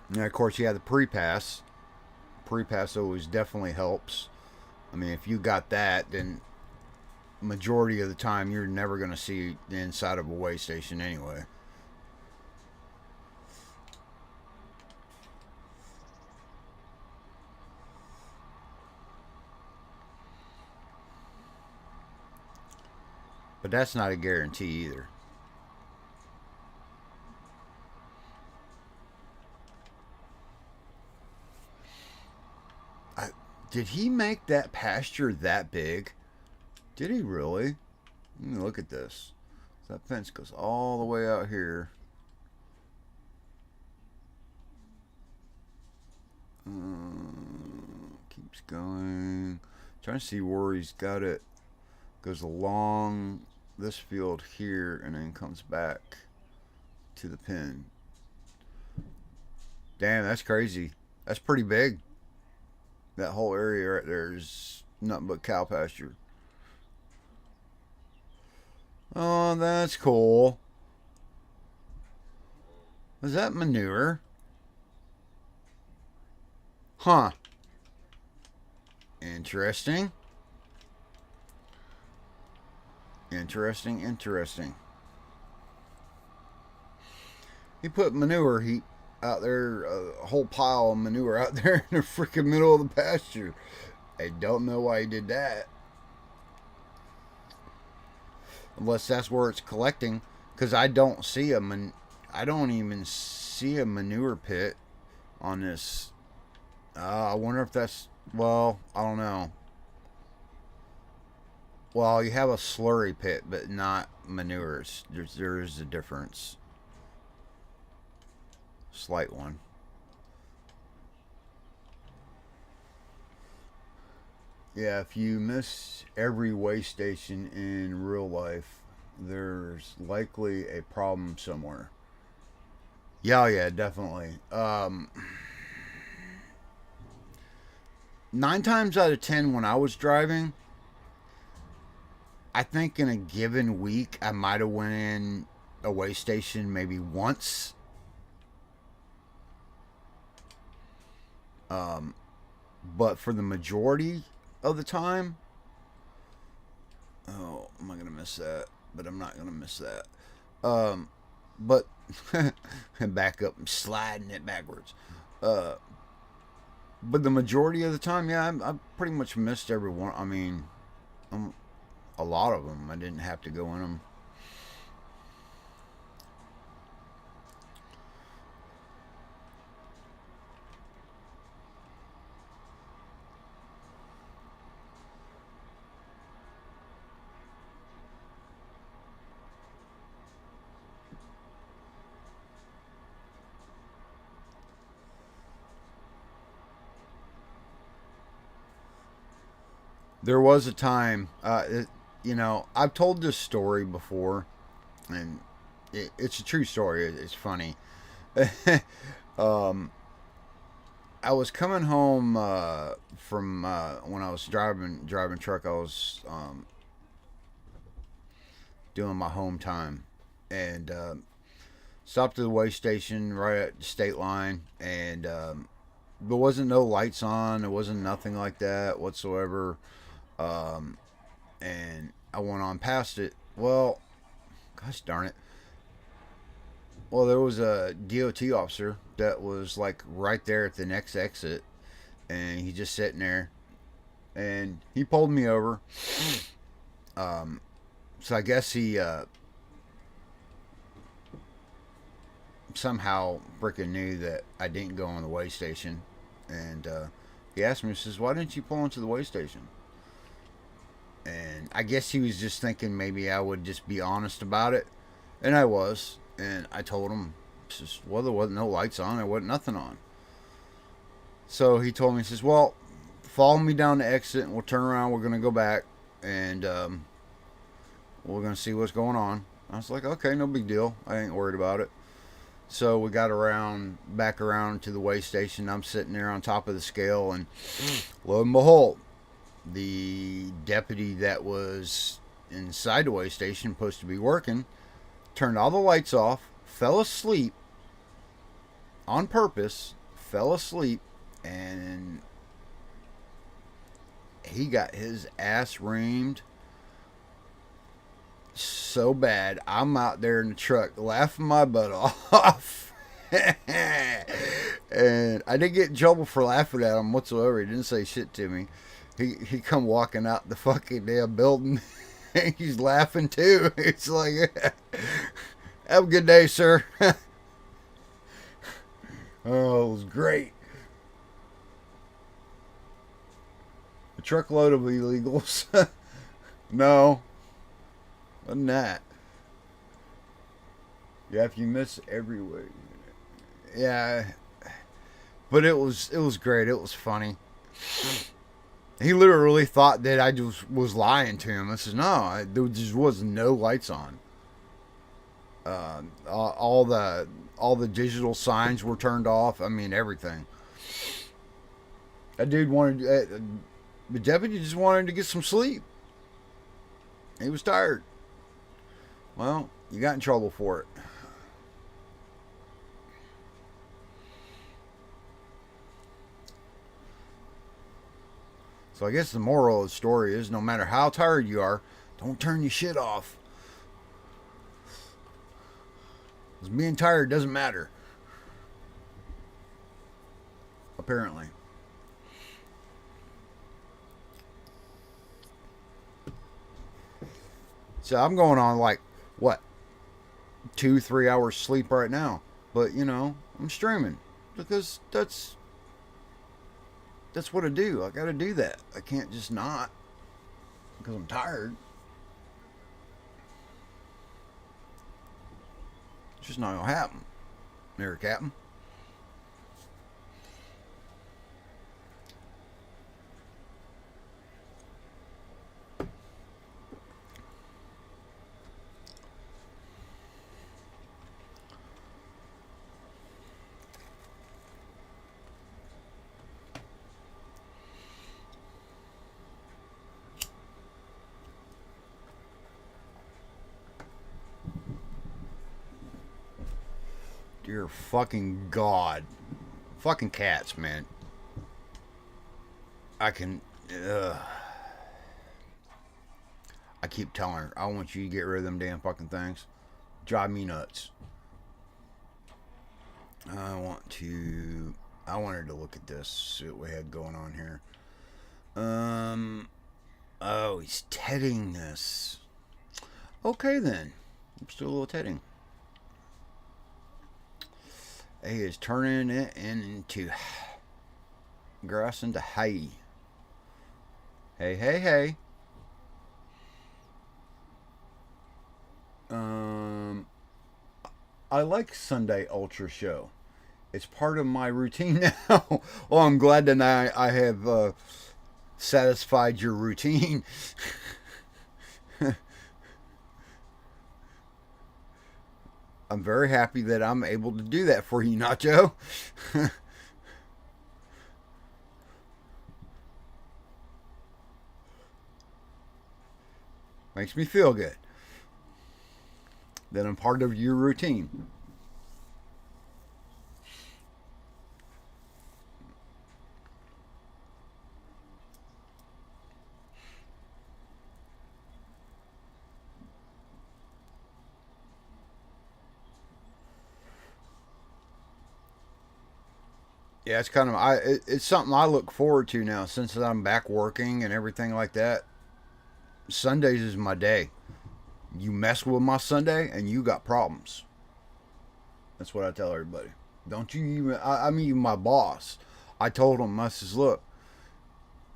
And of course, you have the pre-pass. Pre-pass always definitely helps. I mean, if you got that, then majority of the time you're never going to see the inside of a way station anyway. But that's not a guarantee either. Did he make that pasture that big? Did he really? Look at this. That fence goes all the way out here. Keeps going. Trying to see where he's got it. Goes along this field here and then comes back to the pin. Damn, that's crazy. That's pretty big. That whole area right there is nothing but cow pasture. Oh, that's cool. Is that manure? Huh. Interesting. Interesting. He put manure heap out there, a whole pile of manure out there in the freaking middle of the pasture. I don't know why he did that. Unless that's where it's collecting, because I don't even see a manure pit on this. I wonder if that's, well, I don't know. Well, you have a slurry pit, but not manures. There is a difference. Slight one. Yeah, if you miss every way station in real life, there's likely a problem somewhere. Yeah, definitely. 9 times out of 10 when I was driving, I think in a given week I might have went in a way station maybe once. But for the majority of the time, oh, am I gonna miss that? But I'm not gonna miss that. But back up, I'm sliding it backwards. But the majority of the time, yeah, I pretty much missed every one. I mean, a lot of them. I didn't have to go in them. There was a time, I've told this story before, and it's a true story. It's funny. um, I was coming home from when I was driving truck. I was doing my home time, and stopped at the way station right at the state line, and there wasn't no lights on. There wasn't nothing like that whatsoever. Um, and I went on past it. Well, gosh darn it. Well, there was a DOT officer that was like right there at the next exit, and he just sitting there, and he pulled me over. So I guess he somehow freaking knew that I didn't go on the way station, and he asked me, he says, "Why didn't you pull into the way station?" And I guess he was just thinking maybe I would just be honest about it, and I was, and I told him, just, well, there wasn't no lights on, there wasn't nothing on. So he told me, he says, well, follow me down the exit and we'll turn around. We're going to go back and we're going to see what's going on. I was like, okay, no big deal. I ain't worried about it. So we got back around to the weigh station. I'm sitting there on top of the scale, and lo and behold, the deputy that was inside the weigh station, supposed to be working, turned all the lights off, fell asleep on purpose, fell asleep, and he got his ass reamed so bad. I'm out there in the truck laughing my butt off. And I didn't get in trouble for laughing at him whatsoever. He didn't say shit to me. He come walking out the fucking damn building. And he's laughing too. It's like, have a good day, sir. Oh, it was great. A truckload of illegals. No. Wasn't that? Yeah, if you miss every way. Yeah. But it was great. It was funny. He literally thought that I just was lying to him. I said, no, there just was no lights on. All the digital signs were turned off. I mean, everything. That dude the deputy just wanted to get some sleep. He was tired. Well, you got in trouble for it. So I guess the moral of the story is, no matter how tired you are, don't turn your shit off. Because being tired doesn't matter. Apparently. So I'm going on like, what, 2-3 hours sleep right now. But, I'm streaming. Because that's what I do. I gotta do that. I can't just not. Because I'm tired. It's just not gonna happen. There, Captain. Dear fucking God. Fucking cats, man. I keep telling her, I want you to get rid of them damn fucking things. Drive me nuts. I want her to look at this, see what we had going on here. Oh, he's tedding this. Okay then. Let's do a little tedding. He is turning it into grass into hay. Hey, hey, hey. I like Sunday Ultra Show. It's part of my routine now. Well, I'm glad that I have satisfied your routine. I'm very happy that I'm able to do that for you, Nacho. Makes me feel good that I'm part of your routine. Yeah, it's kind of it's something I look forward to now since I'm back working and everything like that. Sundays is my day. You mess with my Sunday and you got problems. That's what I tell everybody. Don't you even, I mean, my boss. I told him, I says, look,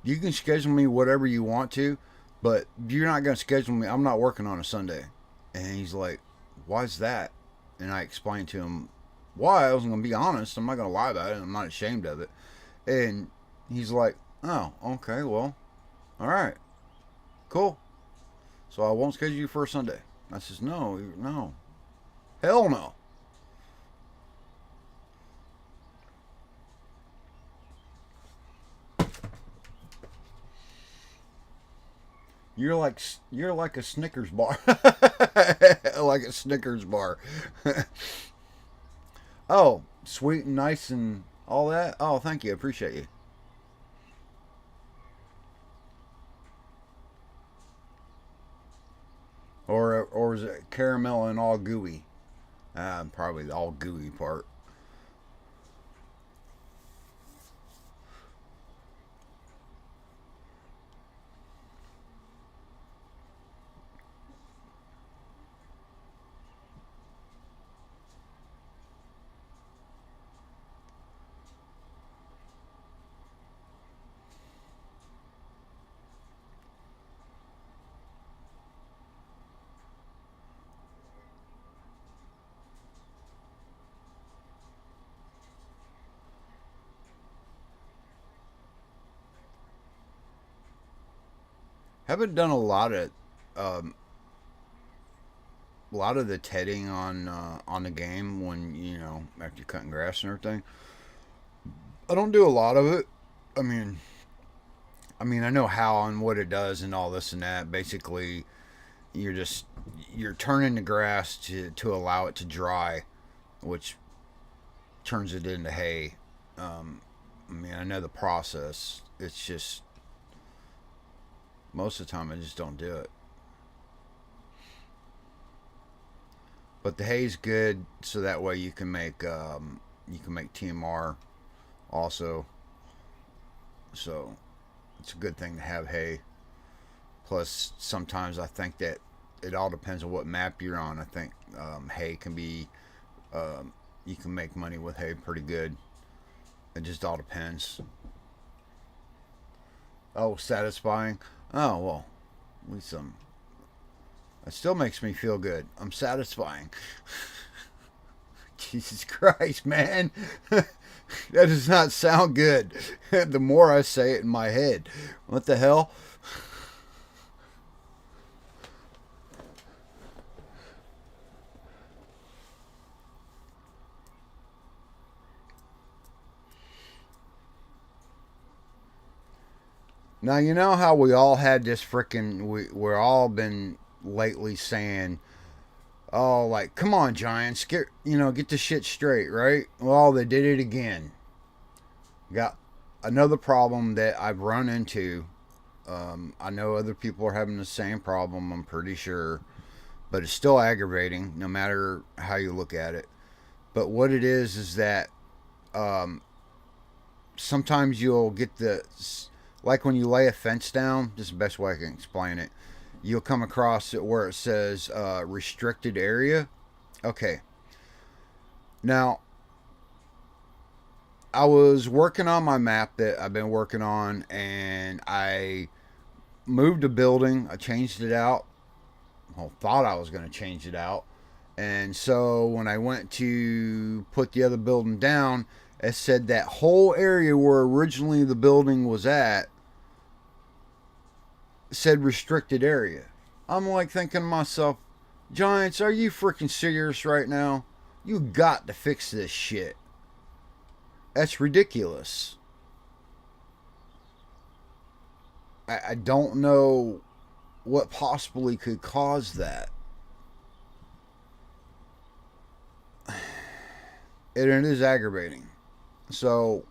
you can schedule me whatever you want to, but you're not going to schedule me. I'm not working on a Sunday. And he's like, why's that? And I explained to him why. I was going to be honest. I'm not going to lie about it. I'm not ashamed of it. And he's like, oh, okay, well, all right, cool. So I won't schedule you for Sunday. I says, no, no, hell no. You're like a Snickers bar, like a Snickers bar. Oh, sweet and nice and all that. Oh, thank you, appreciate you. Or is it caramel and all gooey? Probably the all gooey part. Haven't done um, a lot of the tedding on the game when after you're cutting grass and everything. I don't do a lot of it. I mean, I know how and what it does and all this and that. Basically, you're just you're turning the grass to allow it to dry, which turns it into hay. Um, I know the process. It's just most of the time I just don't do it. But the hay's good, so that way you can make TMR also. So it's a good thing to have hay. Plus, sometimes I think that it all depends on what map you're on. I think hay can be you can make money with hay pretty good. It just all depends. Oh, satisfying. Oh well, at least some. It still makes me feel good. I'm satisfying. Jesus Christ, man. That does not sound good. The more I say it in my head. What the hell? Now, you know how we all had this freaking. We're all been lately saying, oh, like, come on, Giants, get the shit straight, right? Well, they did it again. Got another problem that I've run into. I know other people are having the same problem, I'm pretty sure, but it's still aggravating no matter how you look at it. But what it is that um, sometimes you'll get like when you lay a fence down, this is the best way I can explain it. You'll come across it where it says restricted area. Okay. Now, I was working on my map that I've been working on, and I moved a building. I changed it out. Well, thought I was going to change it out. And so when I went to put the other building down, it said that whole area where originally the building was at said restricted area. I'm like thinking to myself, Giants, are you freaking serious right now? You got to fix this shit. That's ridiculous. I don't know what possibly could cause that. And it is aggravating. So,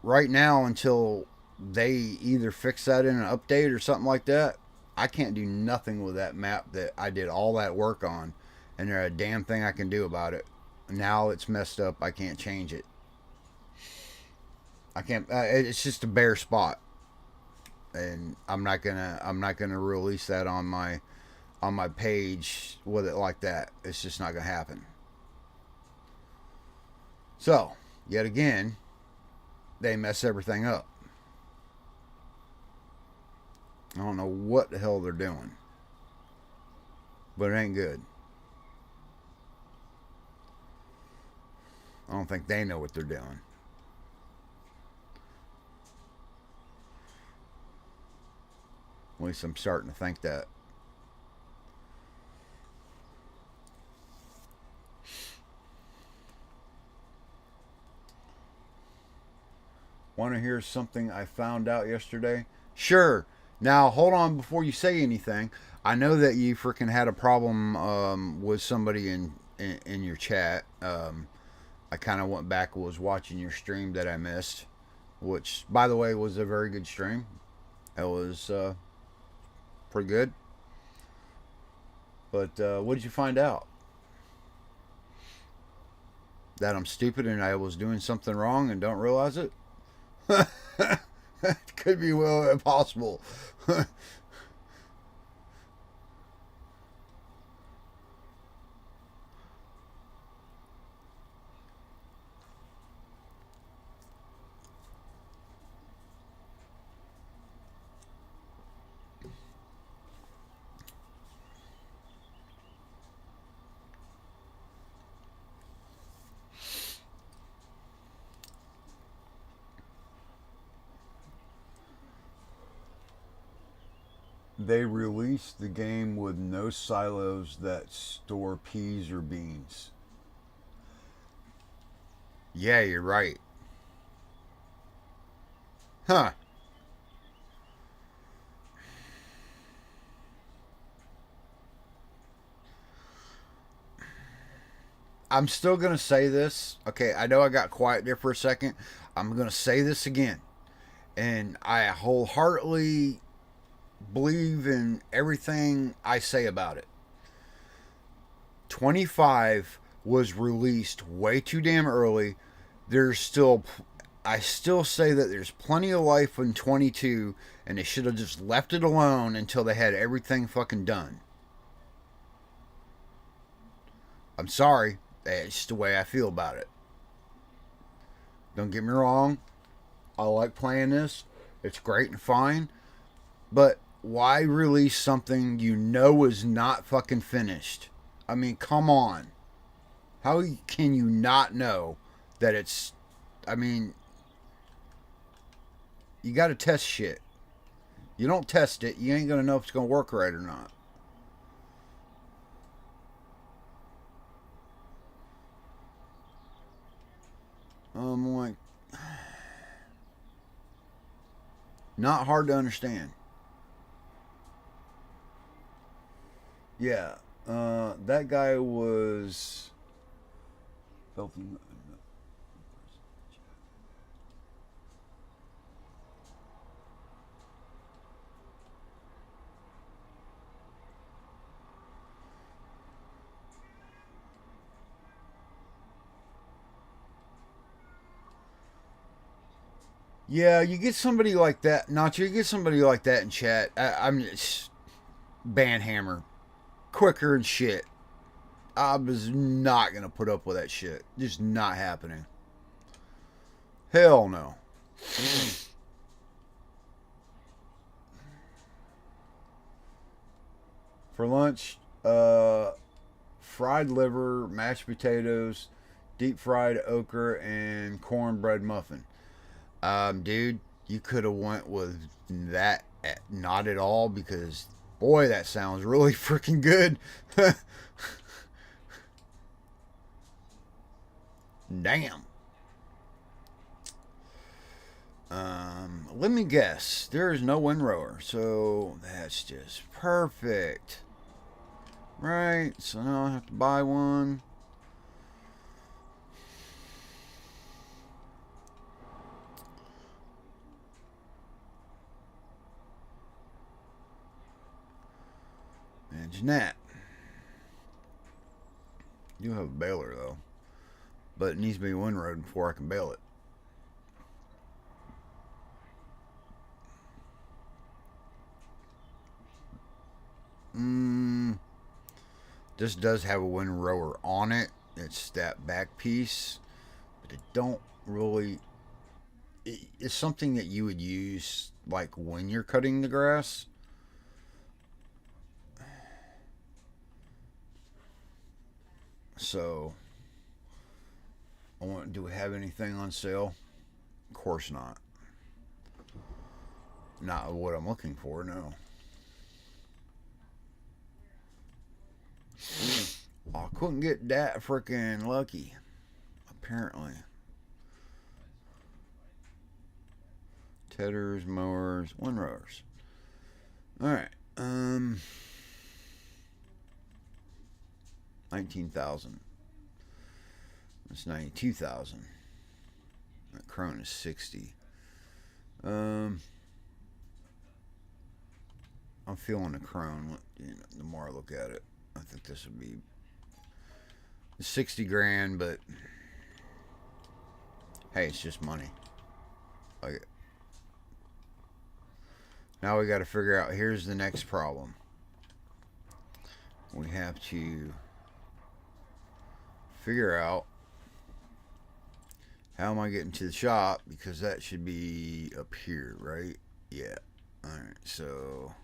right now, until they either fix that in an update or something like that, I can't do nothing with that map that I did all that work on. And there's a damn thing I can do about it. Now it's messed up. I can't change it. I can't. It's just a bare spot, and I'm not gonna release that on my page with it like that. It's just not gonna happen. So, yet again, they mess everything up. I don't know what the hell they're doing, but it ain't good. I don't think they know what they're doing. At least I'm starting to think that. Want to hear something I found out yesterday? Sure. Now, hold on before you say anything. I know that you freaking had a problem with somebody in your chat. I kind of went back and was watching your stream that I missed, which, by the way, was a very good stream. It was pretty good. But what did you find out? That I'm stupid and I was doing something wrong and don't realize it? It could be well impossible. They released the game with no silos that store peas or beans. Yeah, you're right. Huh. I'm still going to say this. Okay, I know I got quiet there for a second. I'm going to say this again. And I wholeheartedly believe in everything I say about it. 25 was released way too damn early. I still say that there's plenty of life in 22, and they should have just left it alone until they had everything fucking done. I'm sorry. It's just the way I feel about it. Don't get me wrong. I like playing this. It's great and fine. But why release something you know is not fucking finished? I mean, come on. How can you not know that it's... I mean, you gotta test shit. You don't test it, you ain't gonna know if it's gonna work right or not. Like... Not hard to understand. Yeah. That guy was... Filthy... Yeah, you get somebody like that. Nacho, you get somebody like that in chat. I'm just... Banhammer. Quicker and shit. I was not going to put up with that shit. Just not happening. Hell no. For lunch, fried liver, mashed potatoes, deep fried okra, and cornbread muffin. Dude, you could have went with that not at all because boy, that sounds really freaking good. Damn. Let me guess. There is no windrower, so that's just perfect. Right, so now I have to buy one. Imagine that. You have a baler though, but it needs to be windrowed before I can bale it. This does have a windrower on it. It's that back piece, but it don't really. It's something that you would use like when you're cutting the grass. So, do we have anything on sale? Of course not. Not what I'm looking for, no. couldn't get that freaking lucky, apparently. Tedders, mowers, windrowers. Alright. 19,000. That's 92,000. That crone is 60. I'm feeling the crone. The more I look at it, I think this would be 60 grand, but hey, it's just money. Like, now we got to figure out. Here's the next problem. We have to figure out how am I getting to the shop, because that should be up here, right? Yeah. Alright, so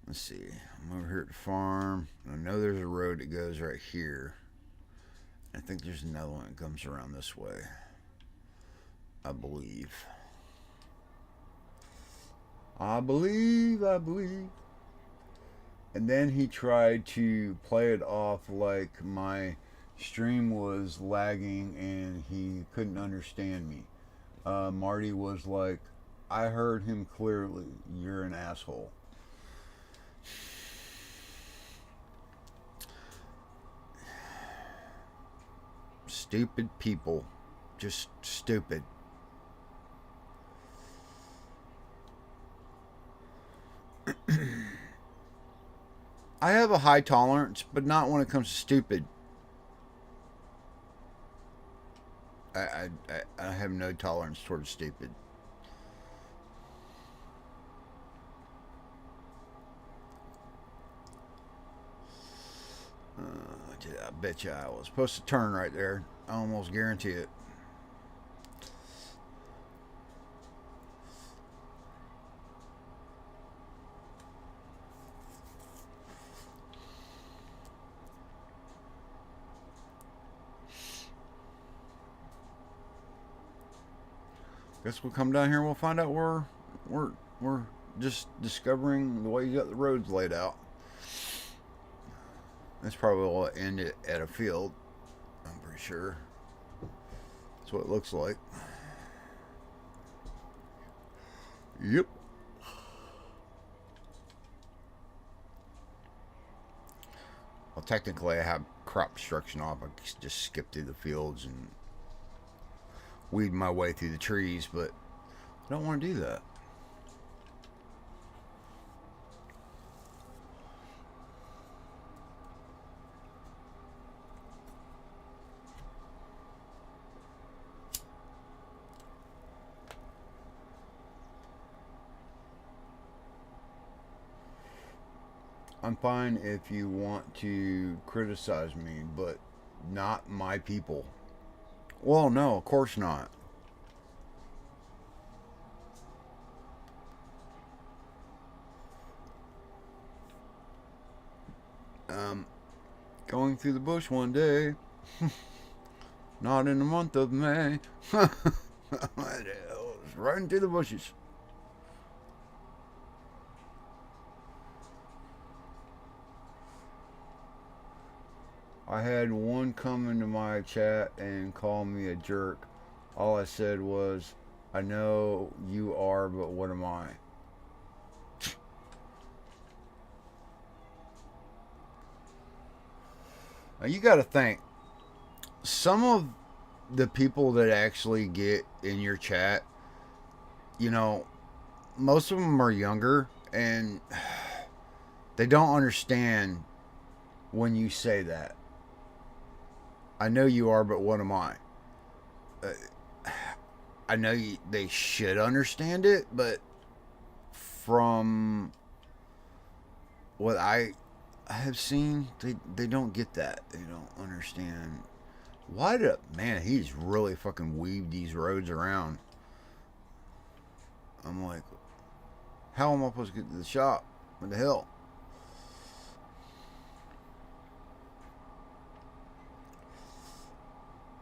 let's see. I'm over here at the farm. I know there's a road that goes right here. I think there's another one that comes around this way, I believe. I believe. And then he tried to play it off like my stream was lagging and he couldn't understand me. Marty was like, I heard him clearly. You're an asshole. Stupid people. Just stupid. I have a high tolerance, but not when it comes to stupid. I have no tolerance towards stupid. I bet you I was supposed to turn right there. I almost guarantee it. Guess we'll come down here and we'll find out where we're just discovering the way you got the roads laid out. That's probably will end it at a field. I'm pretty sure. That's what it looks like. Yep. Well, technically I have crop destruction off. I just skip through the fields and weed my way through the trees, but I don't want to do that. I'm fine if you want to criticize me, but not my people. Well, no, of course not. Going through the bush one day. Not in the month of May. I was riding through the bushes. I had one come into my chat and call me a jerk. All I said was, I know you are, but what am I? Now you gotta think, some of the people that actually get in your chat, you know, most of them are younger and they don't understand when you say that. I know you are, but what am I? I know they should understand it, but from what I have seen, they don't get that. They don't understand. Why did man? He's really fucking weaved these roads around. I'm like, how am I supposed to get to the shop? What the hell?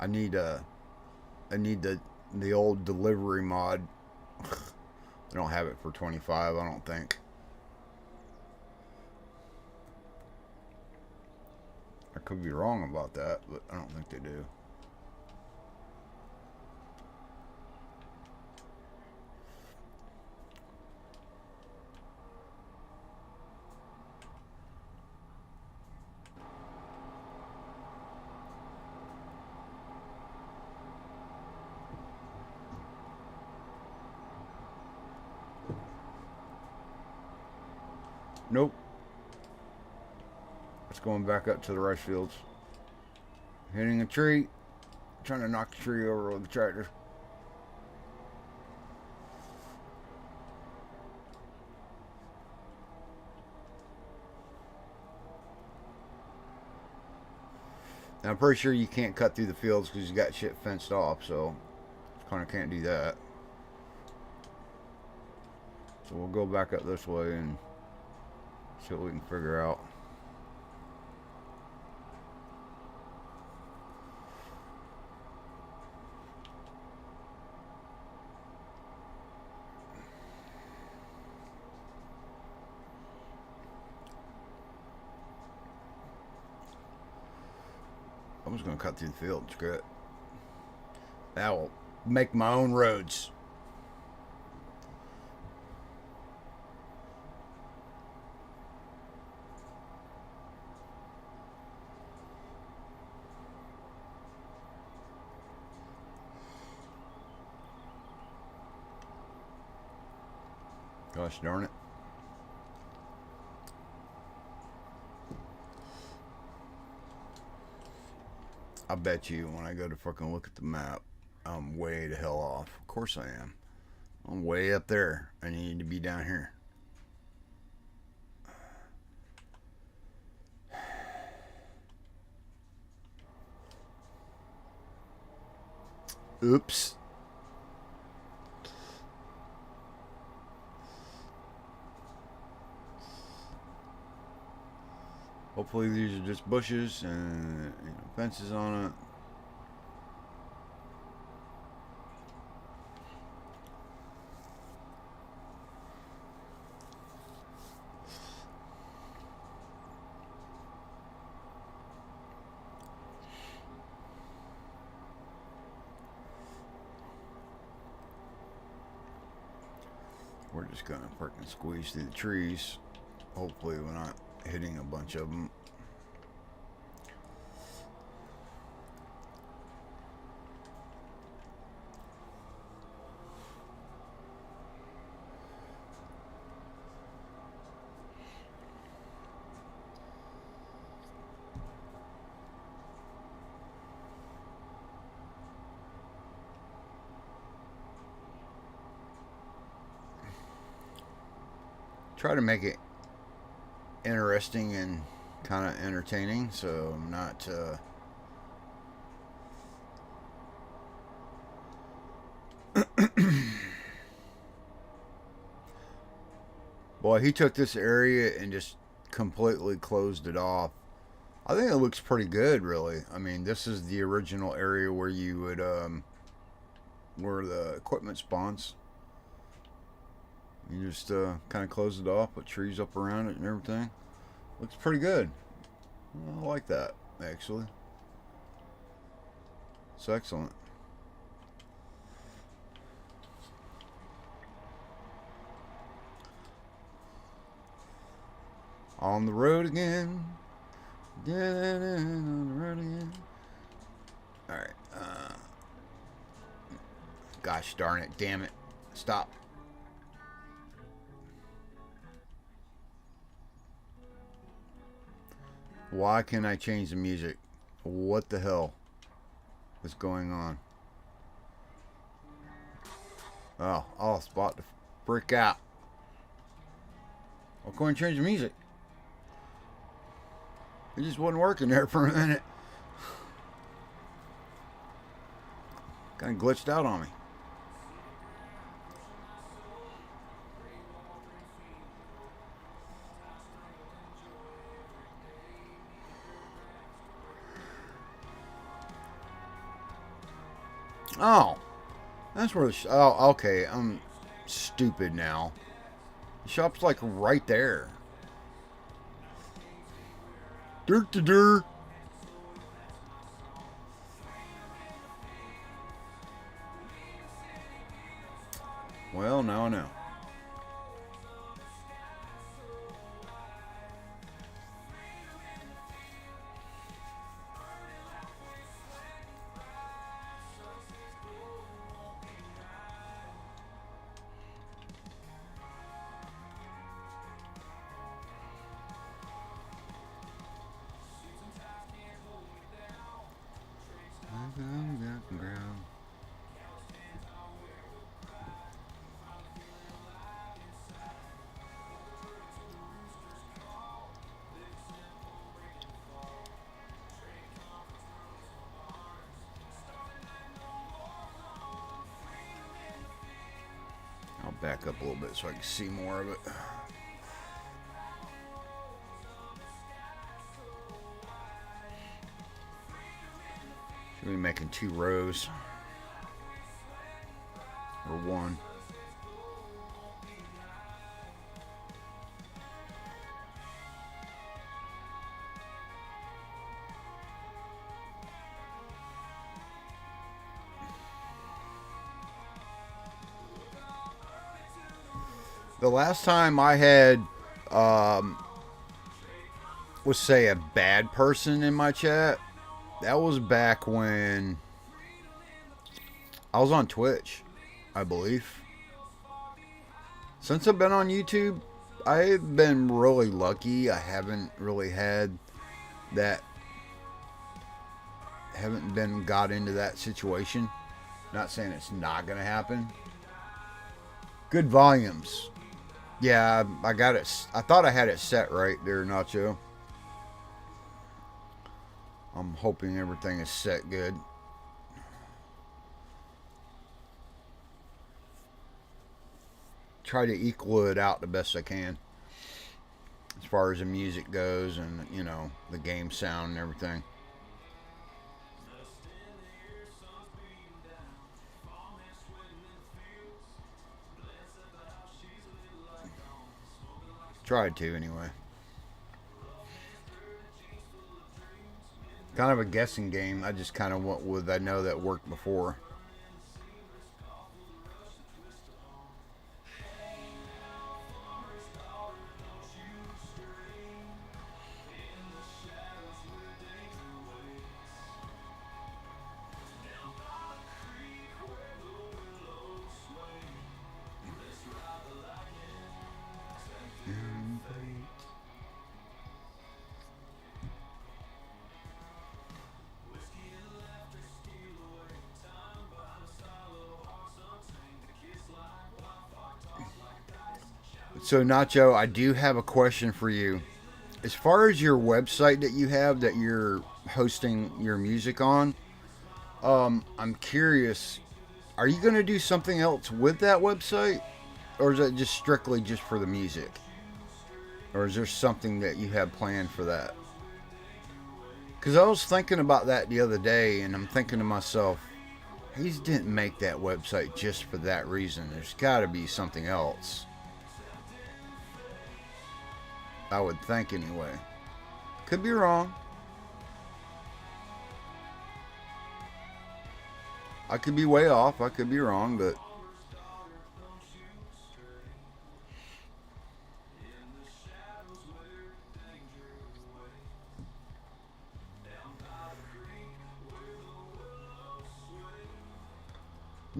I need the old delivery mod. I don't have it for 25, I don't think. I could be wrong about that, but I don't think they do. Nope. It's going back up to the rice fields. Hitting a tree. Trying to knock the tree over with the tractor. And I'm pretty sure you can't cut through the fields because you got shit fenced off, so kind of can't do that. So we'll go back up this way and see what we can figure out. I'm just going to cut through the field. Screw it. That will make my own roads. Gosh darn it. I bet you when I go to fucking look at the map, I'm way the hell off. Of course I am. I'm way up there. I need to be down here. Oops. Hopefully these are just bushes and fences on it. We're just gonna freaking squeeze through the trees. Hopefully we're not hitting a bunch of them. Try to make it interesting and kind of entertaining, so I'm not boy, he took this area and just completely closed it off. I think it looks pretty good, really. I mean, this is the original area where you would where the equipment spawns. You just kind of close it off, put trees up around it and everything. Looks pretty good. I like that, actually. It's excellent. On the road again. On the road again. Alright. Gosh darn it. Damn it. Stop. Why can't I change the music? What the hell is going on? Oh, I was about to freak out. I'll go and change the music. It just wasn't working there for a minute. Kind of glitched out on me. Oh, that's where the oh, okay. I'm stupid now. The shop's like right there. Dirt to dirt. back up a little bit so I can see more of it. Should be making 2 rows. Or 1. The last time I had, let's say, a bad person in my chat, that was back when I was on Twitch, I believe. Since I've been on YouTube, I've been really lucky. I haven't really had that, haven't been got into that situation. Not saying it's not going to happen. Good volumes. Yeah, I got it. I thought I had it set right there, Nacho. I'm hoping everything is set good. Try to equal it out the best I can. As far as the music goes and, you know, the game sound and everything. Tried to, anyway. Kind of a guessing game. I just kind of went with, I know that worked before. So, Nacho, I do have a question for you. As far as your website that you have that you're hosting your music on, I'm curious, are you going to do something else with that website? Or is that just strictly just for the music? Or is there something that you have planned for that? Because I was thinking about that the other day, and I'm thinking to myself, he didn't make that website just for that reason. There's got to be something else. I would think anyway. Could be wrong. I could be way off. I could be wrong, but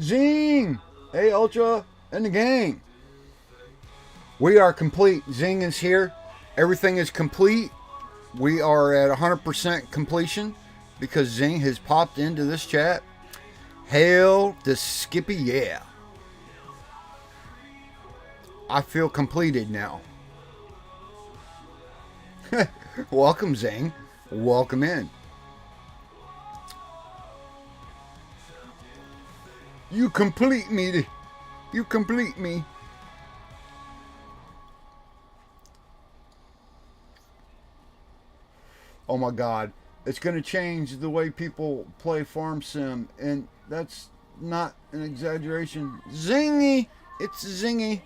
Zing! Hey, Ultra and the gang. We are complete. Zing is here. Everything is complete. We are at 100% completion because Zing has popped into this chat. Hail to Skippy, yeah. I feel completed now. Welcome, Zing. Welcome in. You complete me. You complete me. Oh my God, it's going to change the way people play Farm Sim, and that's not an exaggeration. Zingy! It's zingy.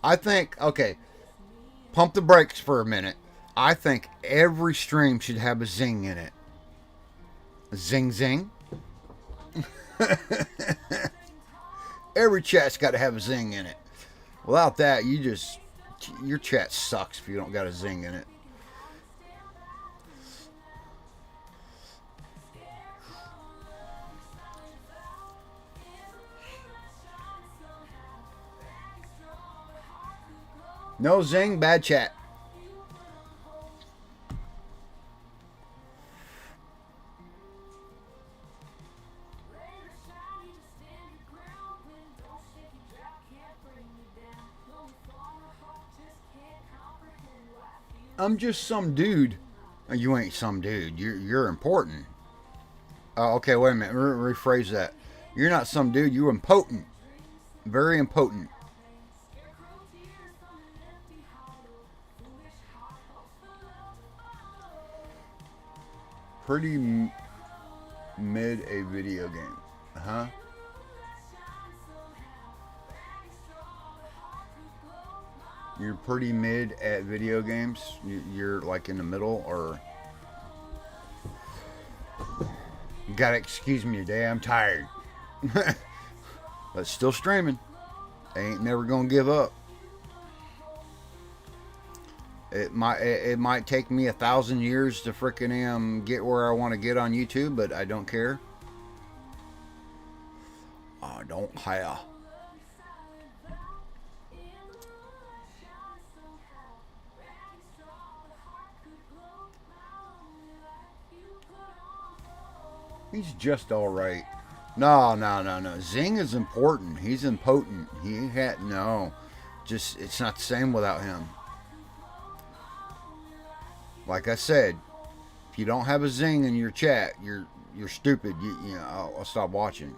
I think, okay, pump the brakes for a minute. I think every stream should have a zing in it. Zing zing. Every chat's got to have a zing in it. Without that, your chat sucks if you don't got a zing in it. No zing, bad chat. I'm just some dude. You ain't some dude. You're important. Okay, wait a minute. Rephrase that. You're not some dude. You're impotent. Very impotent. Pretty mid a video game. Huh? You're pretty mid at video games. You're like in the middle, or you gotta excuse me today. I'm tired, but still streaming. I ain't never gonna give up. It might take me 1,000 years to frickin' get where I want to get on YouTube, but I don't care. I don't care. He's just all right. No. Zing is important. He's impotent. He had no. Just it's not the same without him. Like I said, if you don't have a zing in your chat, you're stupid. You know, I'll stop watching.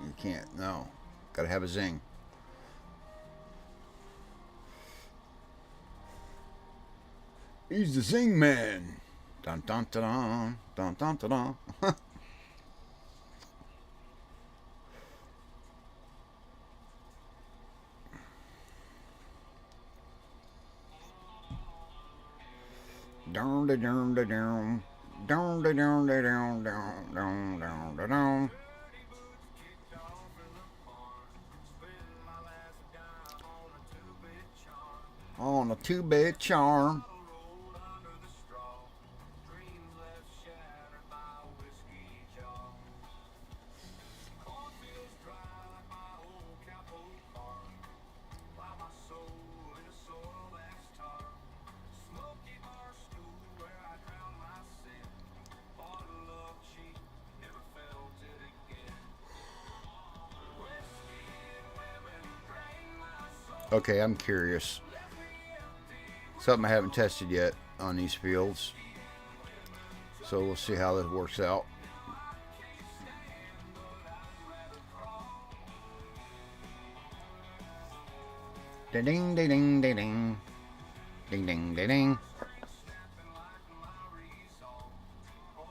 You can't. No, gotta have a zing. He's the zing man. Dun dun dun dun dun dun dun. Down, down, down, down, down, down, down, down, down, down. On a 2-bit charm. Okay, I'm curious. Something I haven't tested yet on these fields. So we'll see how this works out. Ding ding ding ding ding ding. Ding ding ding ding.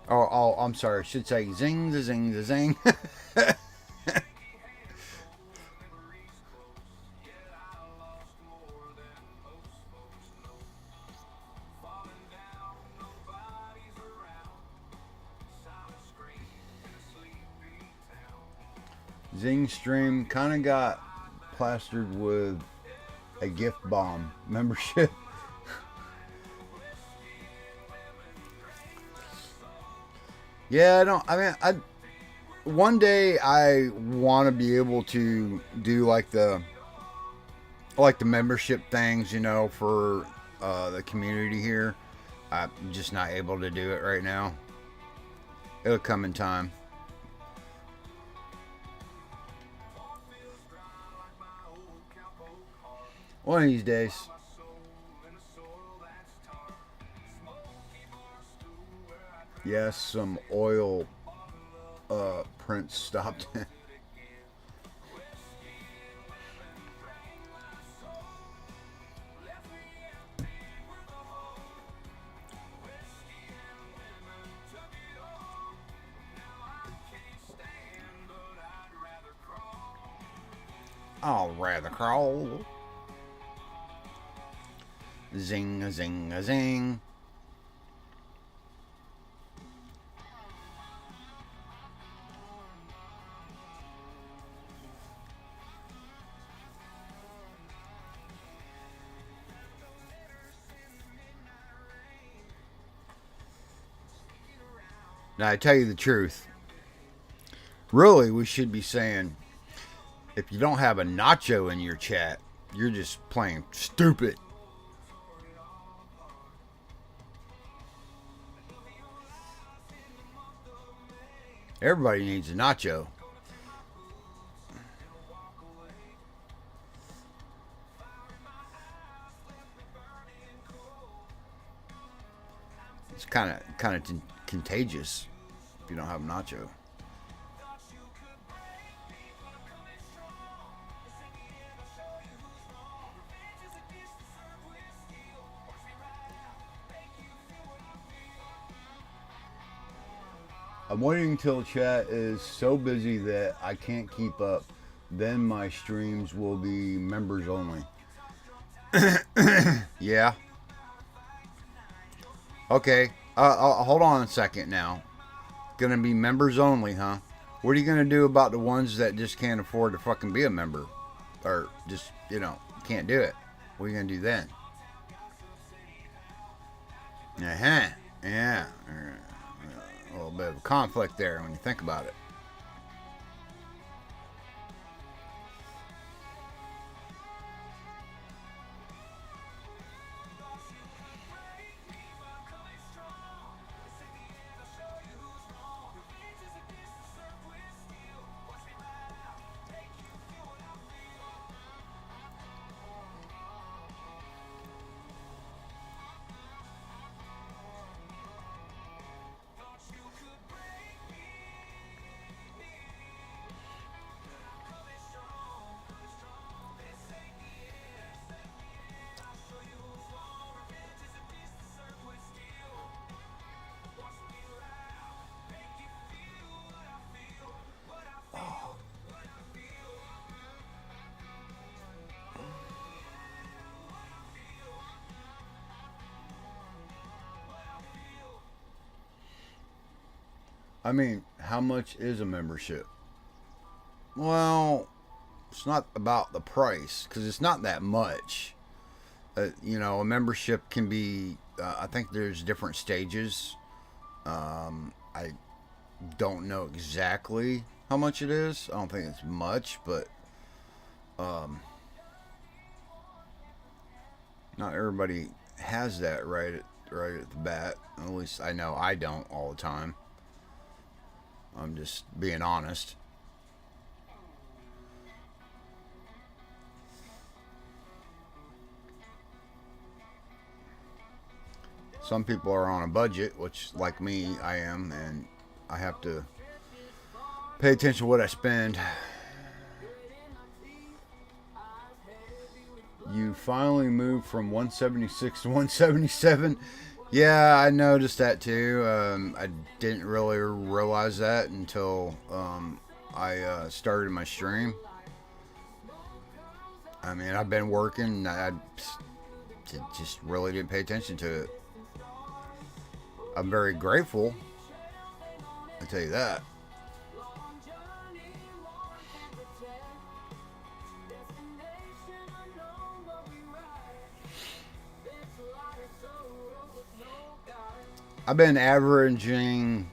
Oh, I'm sorry. I should say zing the zing the zing. Zing stream kind of got plastered with a gift bomb membership. Yeah, one day I want to be able to do like the membership things, you know, for the community here. I'm just not able to do it right now. It'll come in time. One of these days. Yes, some oil prints stopped. I'll rather crawl. Zing a zing a zing. Now, I tell you the truth. Really, we should be saying, if you don't have a nacho in your chat, you're just playing stupid. Everybody needs a nacho. It's kind of contagious if you don't have nacho. I'm waiting until chat is so busy that I can't keep up. Then my streams will be members only. Yeah. Okay. Hold on a second now. Gonna be members only, huh? What are you gonna do about the ones that just can't afford to fucking be a member? Or just, can't do it? What are you gonna do then? Uh-huh. Yeah. A little bit of a conflict there when you think about it. I mean, how much is a membership? Well, it's not about the price because it's not that much. A membership can be. I think there's different stages. I don't know exactly how much it is. I don't think it's much, but not everybody has that right at the bat. At least I know I don't all the time. I'm just being honest. Some people are on a budget, which, like me, I am, and I have to pay attention to what I spend. You finally moved from 176 to 177. Yeah, I noticed that too. I didn't really realize that until I started my stream. I mean, I've been working. I just really didn't pay attention to it. I'm very grateful. I tell you that. I've been averaging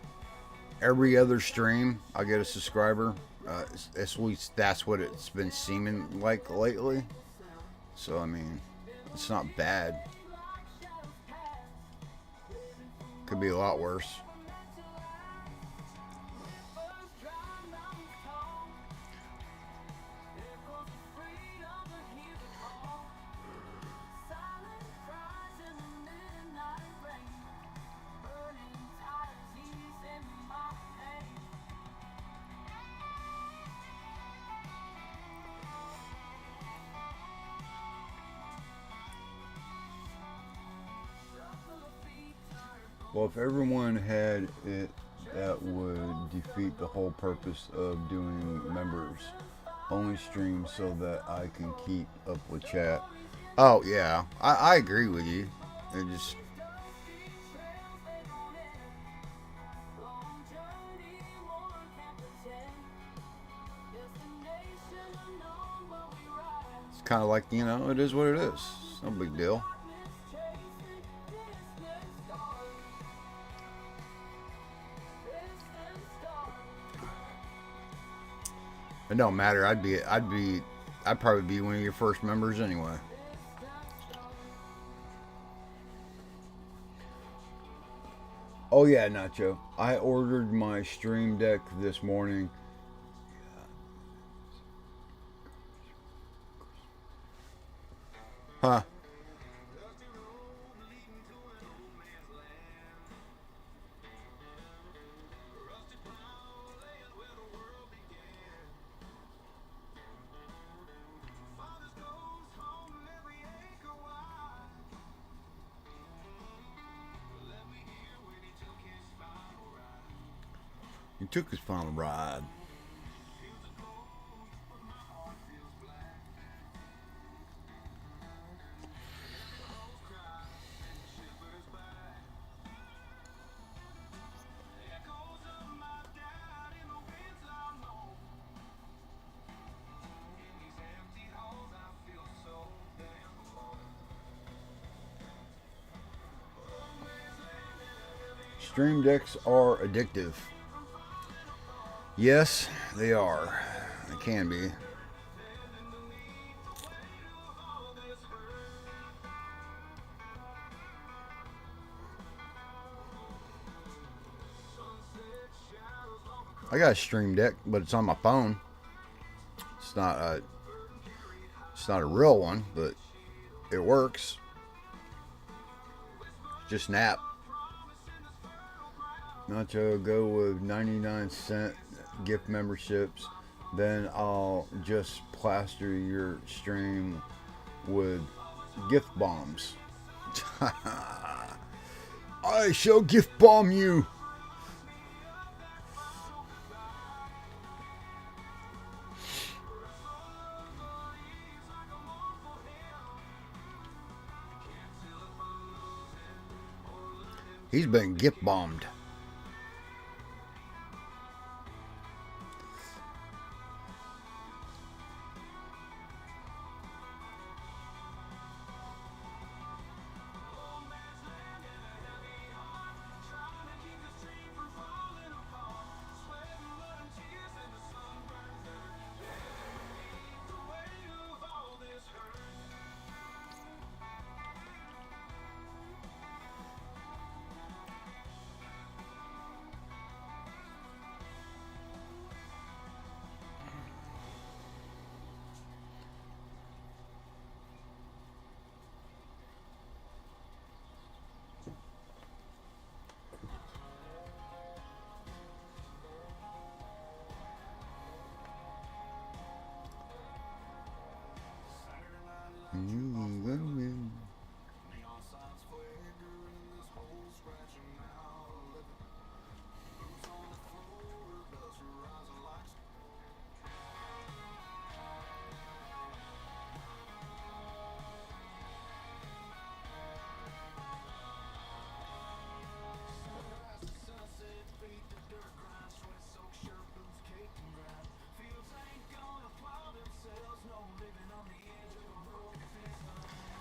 every other stream I get a subscriber. At least that's what it's been seeming like lately. So I mean, it's not bad. Could be a lot worse. Well, if everyone had it, that would defeat the whole purpose of doing members only streams so that I can keep up with chat. Oh, yeah. I agree with you. It just... It's kind of like, it is what it is. It's no big deal. It don't matter. I'd probably be one of your first members anyway. Oh yeah, Nacho. I ordered my stream deck this morning. Huh? took his final ride. Stream decks are addictive. Yes, they are. They can be. I got a stream deck, but it's on my phone. It's not a real one, but it works. Just nap. Nacho, go with 99-cent gift memberships. Then I'll just plaster your stream with gift bombs. I shall gift bomb you. He's been gift bombed.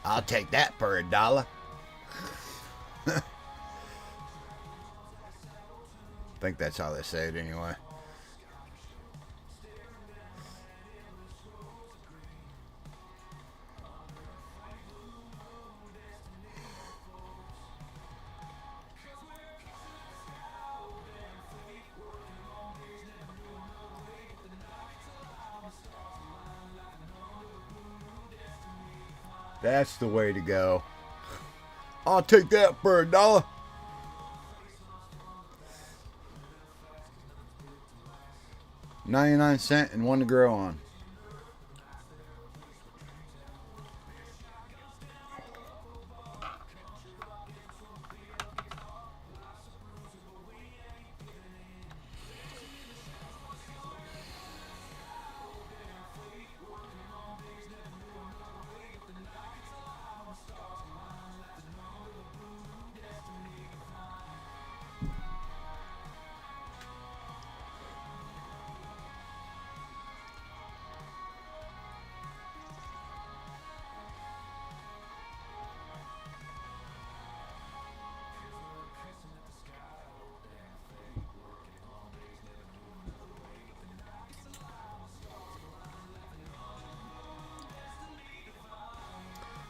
I'll take that for $1. I think that's how they say it anyway. That's the way to go. I'll take that for $1. 99-cent and one to grow on.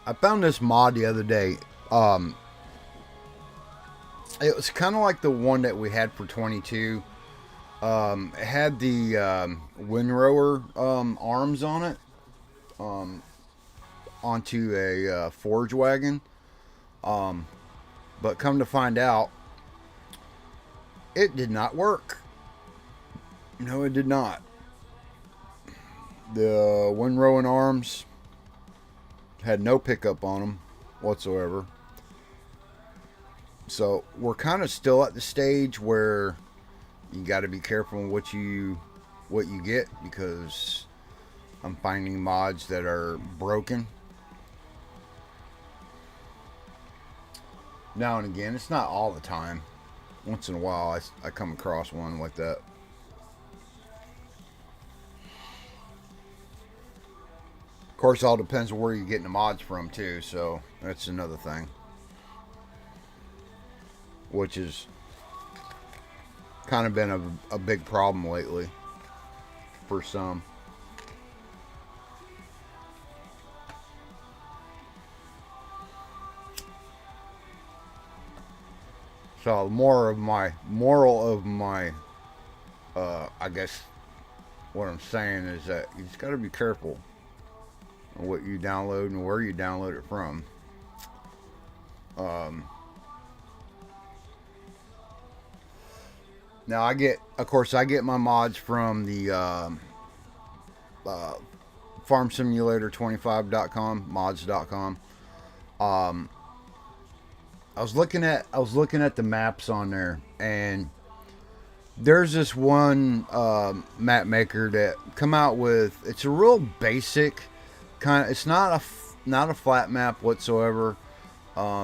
I found this mod the other day. It was kind of like the one that we had for 22. It had the windrower arms on it, onto a forge wagon. But come to find out, it did not work. No, it did not. The windrowing arms had no pickup on them whatsoever. So we're kind of still at the stage where you got to be careful what you get, because I'm finding mods that are broken. Now and again, it's not all the time. Once in a while, I come across one like that. Of course, it all depends on where you're getting the mods from too. So that's another thing, which is kind of been a big problem lately for some. So more of my moral of my, I guess what I'm saying is that you just got to be careful on what you download and where you download it from. Um, Now of course, I get my mods from the uh, farmsimulator25.com, mods.com. Um, I was looking at the maps on there, and there's this one map maker that come out with. It's a real basic kind of. It's not a flat map whatsoever.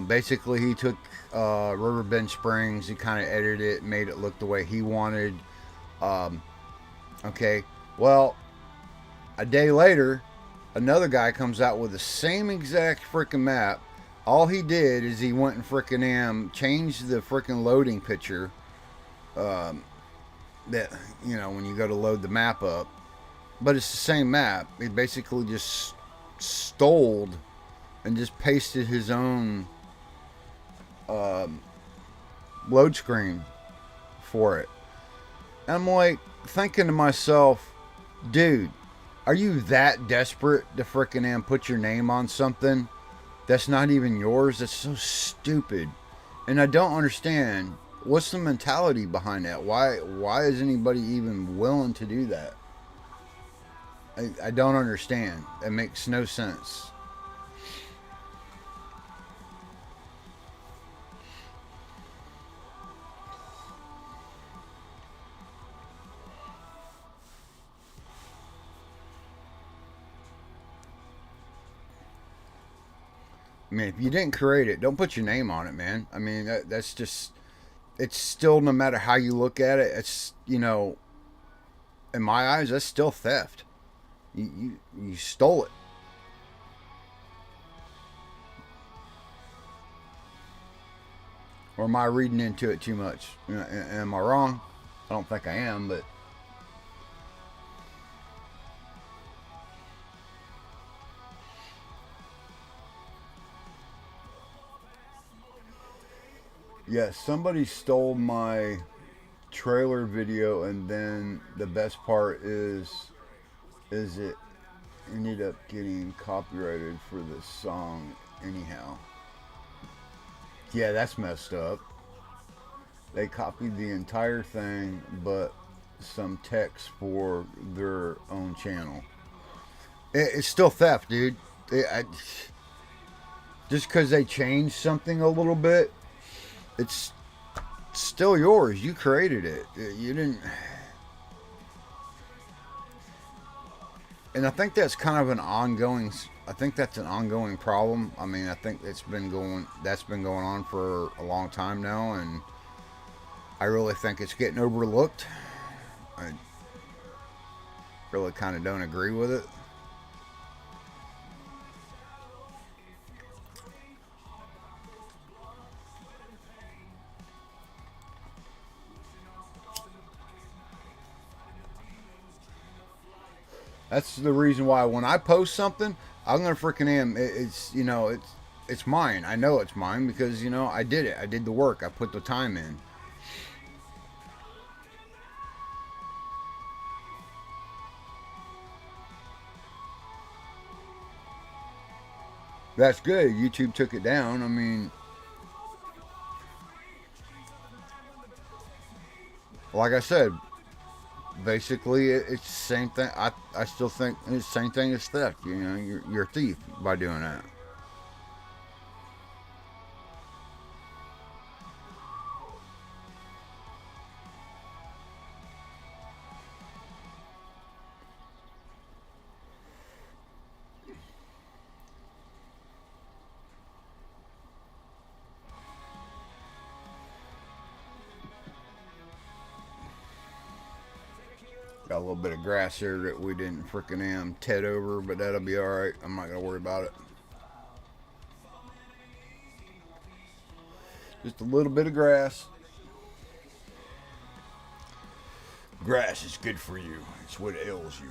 Basically, he took Riverbend Springs. He kind of edited it, made it look the way he wanted. Okay, well, a day later, another guy comes out with the same exact freaking map. All he did is he went and freaking changed the freaking loading picture. That, when you go to load the map up, but it's the same map. He basically just stole and just pasted his own load screen for it. And I'm like thinking to myself, dude, are you that desperate to freaking put your name on something that's not even yours? That's so stupid. And I don't understand, what's the mentality behind that? Why is anybody even willing to do that? I don't understand. It makes no sense. I mean, if you didn't create it, don't put your name on it, man. I mean, that's just, it's still, no matter how you look at it, it's, in my eyes, that's still theft. You stole it. Or am I reading into it too much? Am I wrong? I don't think I am, but yeah, somebody stole my trailer video, and then the best part is it ended up getting copyrighted for the song anyhow. Yeah, that's messed up. They copied the entire thing, but some text for their own channel. It's still theft, dude. Just because they changed something a little bit, it's still yours. You created it. You didn't. And I think that's kind of an ongoing. I think that's an ongoing problem. I mean, I think that's been going on for a long time now, and I really think it's getting overlooked. I really kind of don't agree with it. That's the reason why when I post something, I'm gonna freaking it's mine. I know it's mine because I did it. I did the work. I put the time in. That's good. YouTube took it down. I mean, like I said, basically it's the same thing. I still think it's the same thing as theft. You're a thief by doing that. Got a little bit of grass here that we didn't frickin' ted over, but that'll be alright. I'm not gonna worry about it. Just a little bit of grass. Grass is good for you. It's what ails you.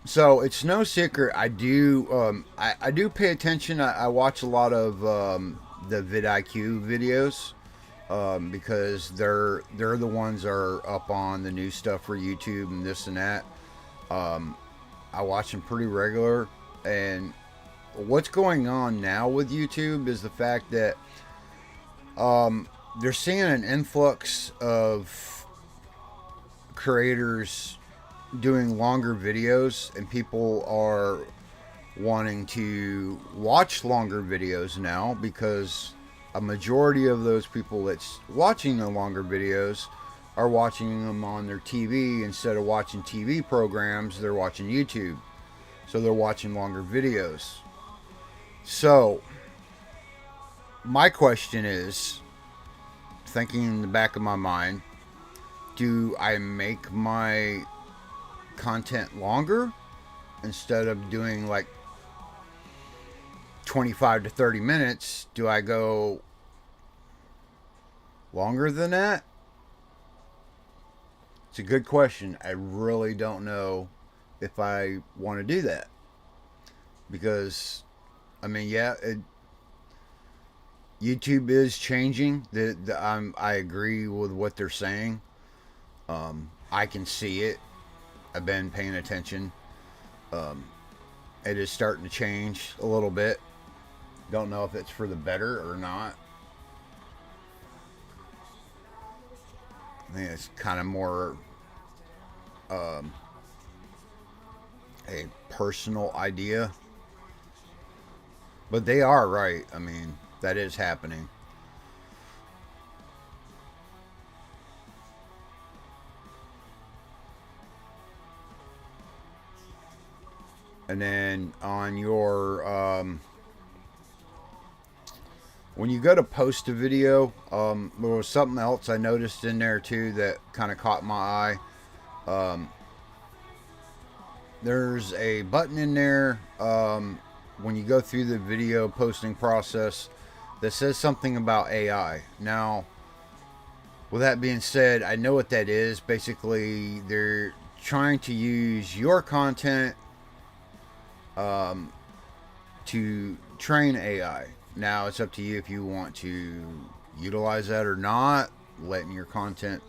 So it's no secret. I do pay attention. I watch a lot of the vidIQ videos because they're the ones that are up on the new stuff for YouTube and this and that. I watch them pretty regular. And what's going on now with YouTube is the fact that they're seeing an influx of creators doing longer videos, and people are wanting to watch longer videos now because a majority of those people that's watching the longer videos are watching them on their TV instead of watching TV programs. They're watching YouTube, so they're watching longer videos. So my question is, thinking in the back of my mind, do I make my content longer instead of doing like 25 to 30 minutes? Do I go longer than that? It's a good question. I really don't know if I want to do that because I mean, yeah, YouTube is changing. I agree with what they're saying. I can see it. I've been paying attention. It is starting to change a little bit. Don't know if it's for the better or not. I think it's kind of more a personal idea. But they are right. I mean, that is happening. And then on your when you go to post a video, there was something else I noticed in there too that kind of caught my eye. There's a button in there when you go through the video posting process that says something about AI. Now, with that being said, I know what that is. Basically, they're trying to use your content to train AI. Now it's up to you if you want to utilize that or not. Letting your content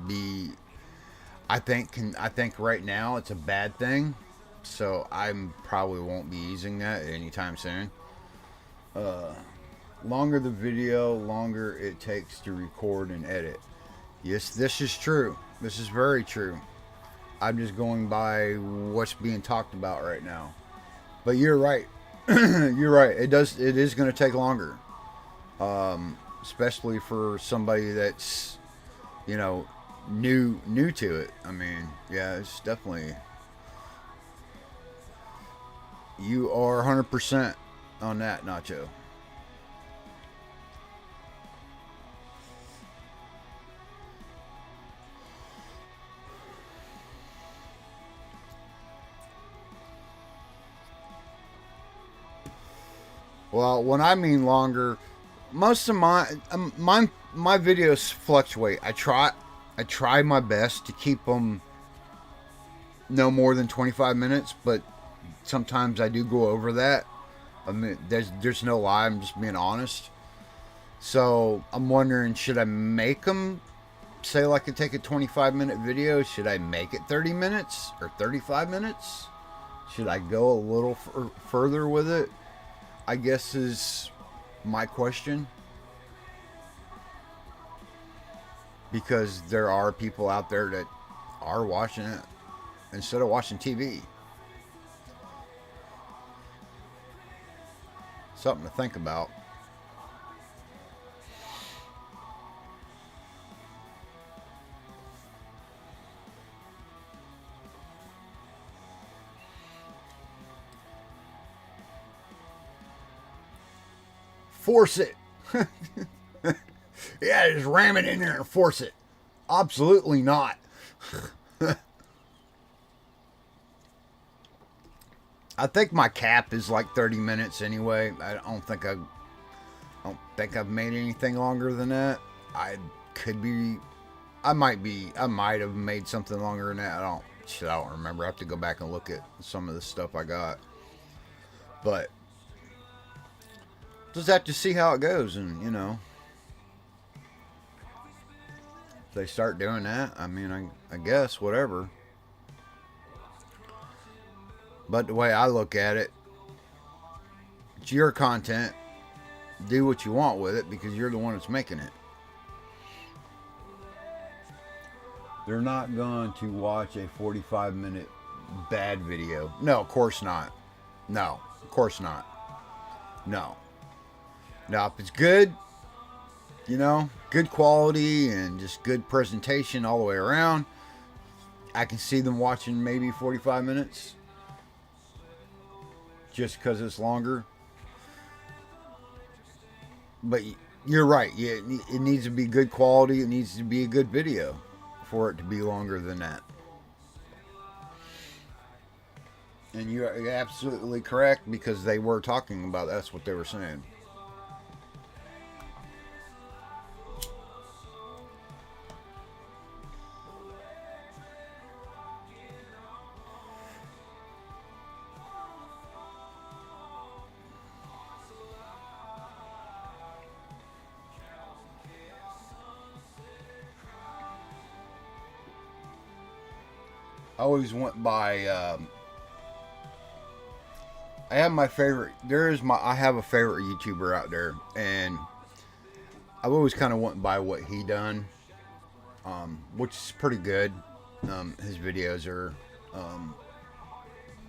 be, I think right now it's a bad thing. So I probably won't be using that anytime soon. Longer the video, longer it takes to record and edit. Yes, this is true. This is very true. I'm just going by what's being talked about right now. But you're right. You're right. It is going to take longer, especially for somebody that's, new to it. I mean, yeah, it's definitely. You are 100% on that, Nacho. Well, when I mean longer, most of my videos fluctuate. I try my best to keep them no more than 25 minutes, but sometimes I do go over that. I mean, there's no lie. I'm just being honest. So I'm wondering, should I make them say like I take a 25-minute video? Should I make it 30 minutes or 35 minutes? Should I go a little further with it? I guess is my question. Because there are people out there that are watching it instead of watching TV. Something to think about. Force it. Yeah, just ram it in there and force it. Absolutely not. I think my cap is like 30 minutes anyway. I don't think I've made anything longer than that. I might have made something longer than that. I don't remember. I have to go back and look at some of the stuff I got. But just have to see how it goes, and if they start doing that, I mean, I guess whatever. But the way I look at it, it's your content. Do what you want with it because you're the one that's making it. They're not going to watch a 45-minute bad video. No, of course not. No, of course not. No. Now, if it's good, good quality and just good presentation all the way around, I can see them watching maybe 45 minutes just because it's longer. But you're right. Yeah, it needs to be good quality. It needs to be a good video for it to be longer than that. And you're absolutely correct because they were talking about that's what they were saying. I always went by. I have my favorite. I have a favorite YouTuber out there, and I've always kind of went by what he done, which is pretty good. His videos are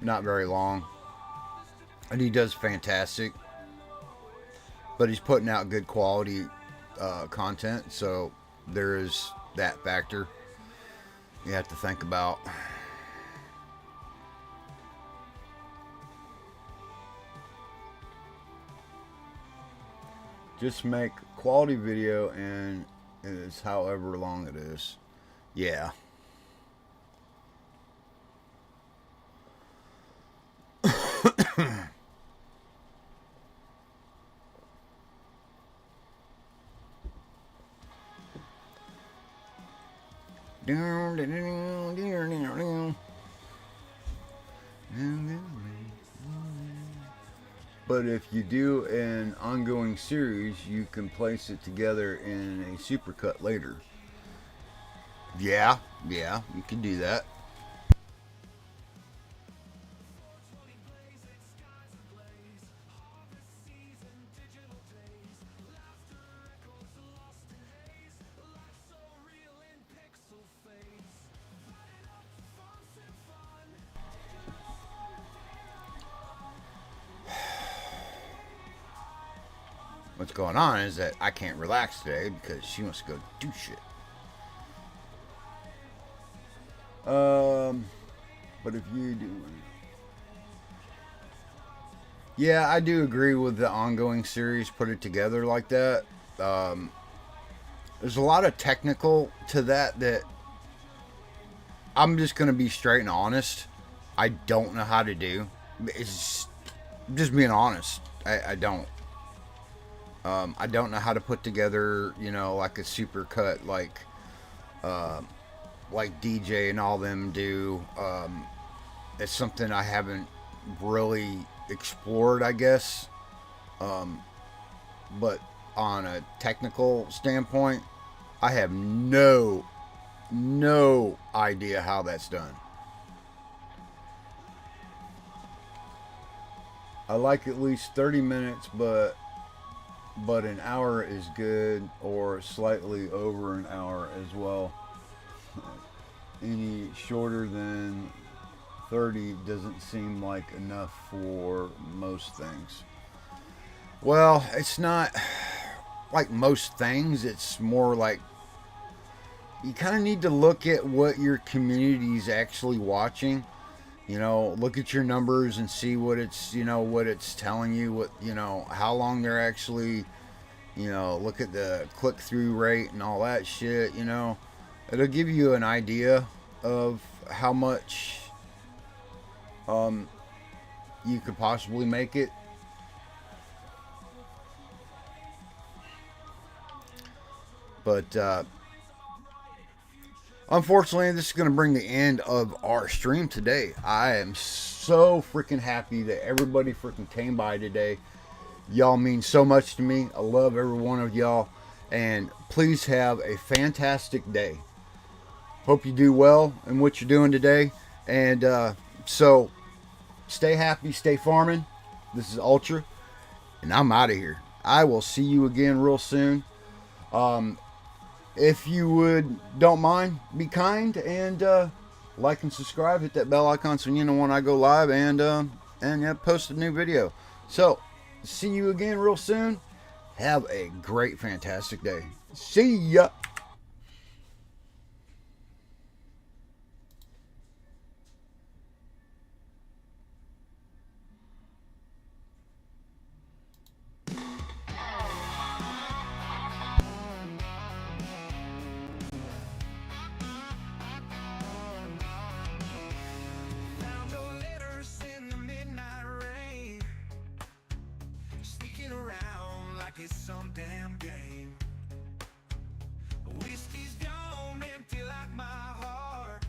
not very long, and he does fantastic. But he's putting out good quality content, so there is that factor you have to think about. Just make quality video and it's however long it is. Yeah. But if you do an ongoing series, you can place it together in a supercut later. Yeah, you can do that. What's going on is that I can't relax today because she wants to go do shit. But if you do... Yeah, I do agree with the ongoing series, put it together like that. There's a lot of technical to that I'm just going to be straight and honest. I don't know how to do. It's just being honest. I don't. I don't know how to put together, like a super cut like DJ and all them do. It's something I haven't really explored, I guess. But on a technical standpoint, I have no idea how that's done. I like at least 30 minutes, but an hour is good, or slightly over an hour as well. Any shorter than 30 doesn't seem like enough for most things. Well, it's not like most things. It's more like you kind of need to look at what your community's actually watching. Look at your numbers and see what it's telling you, how long they're actually, look at the click-through rate and all that shit. It'll give you an idea of how much you could possibly make it. But unfortunately, this is going to bring the end of our stream today. I am so freaking happy that everybody freaking came by today. Y'all mean so much to me. I love every one of y'all. And please have a fantastic day. Hope you do well in what you're doing today. And so stay happy, stay farming. This is Ultra, and I'm out of here. I will see you again real soon. If you don't mind, be kind and like and subscribe. Hit that bell icon so you know when I go live and post a new video. So, see you again real soon. Have a great, fantastic day. See ya. Found your letters in the midnight rain, sneaking around like it's some damn game. Whiskey's gone empty like my heart.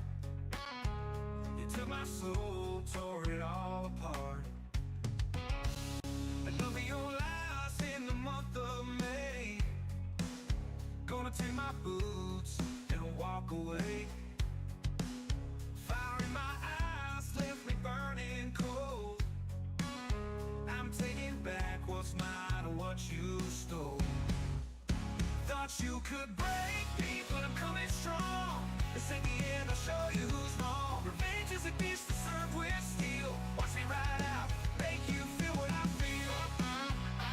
You took my soul, tore it all apart. I look at your lies in the month of May. Gonna take my boots and walk away. Fire in my eyes left me burning cold. I'm taking back what's mine and what you stole. Thought you could break me, but I'm coming strong. This ain't the end, I'll show you who's wrong. Revenge is a beast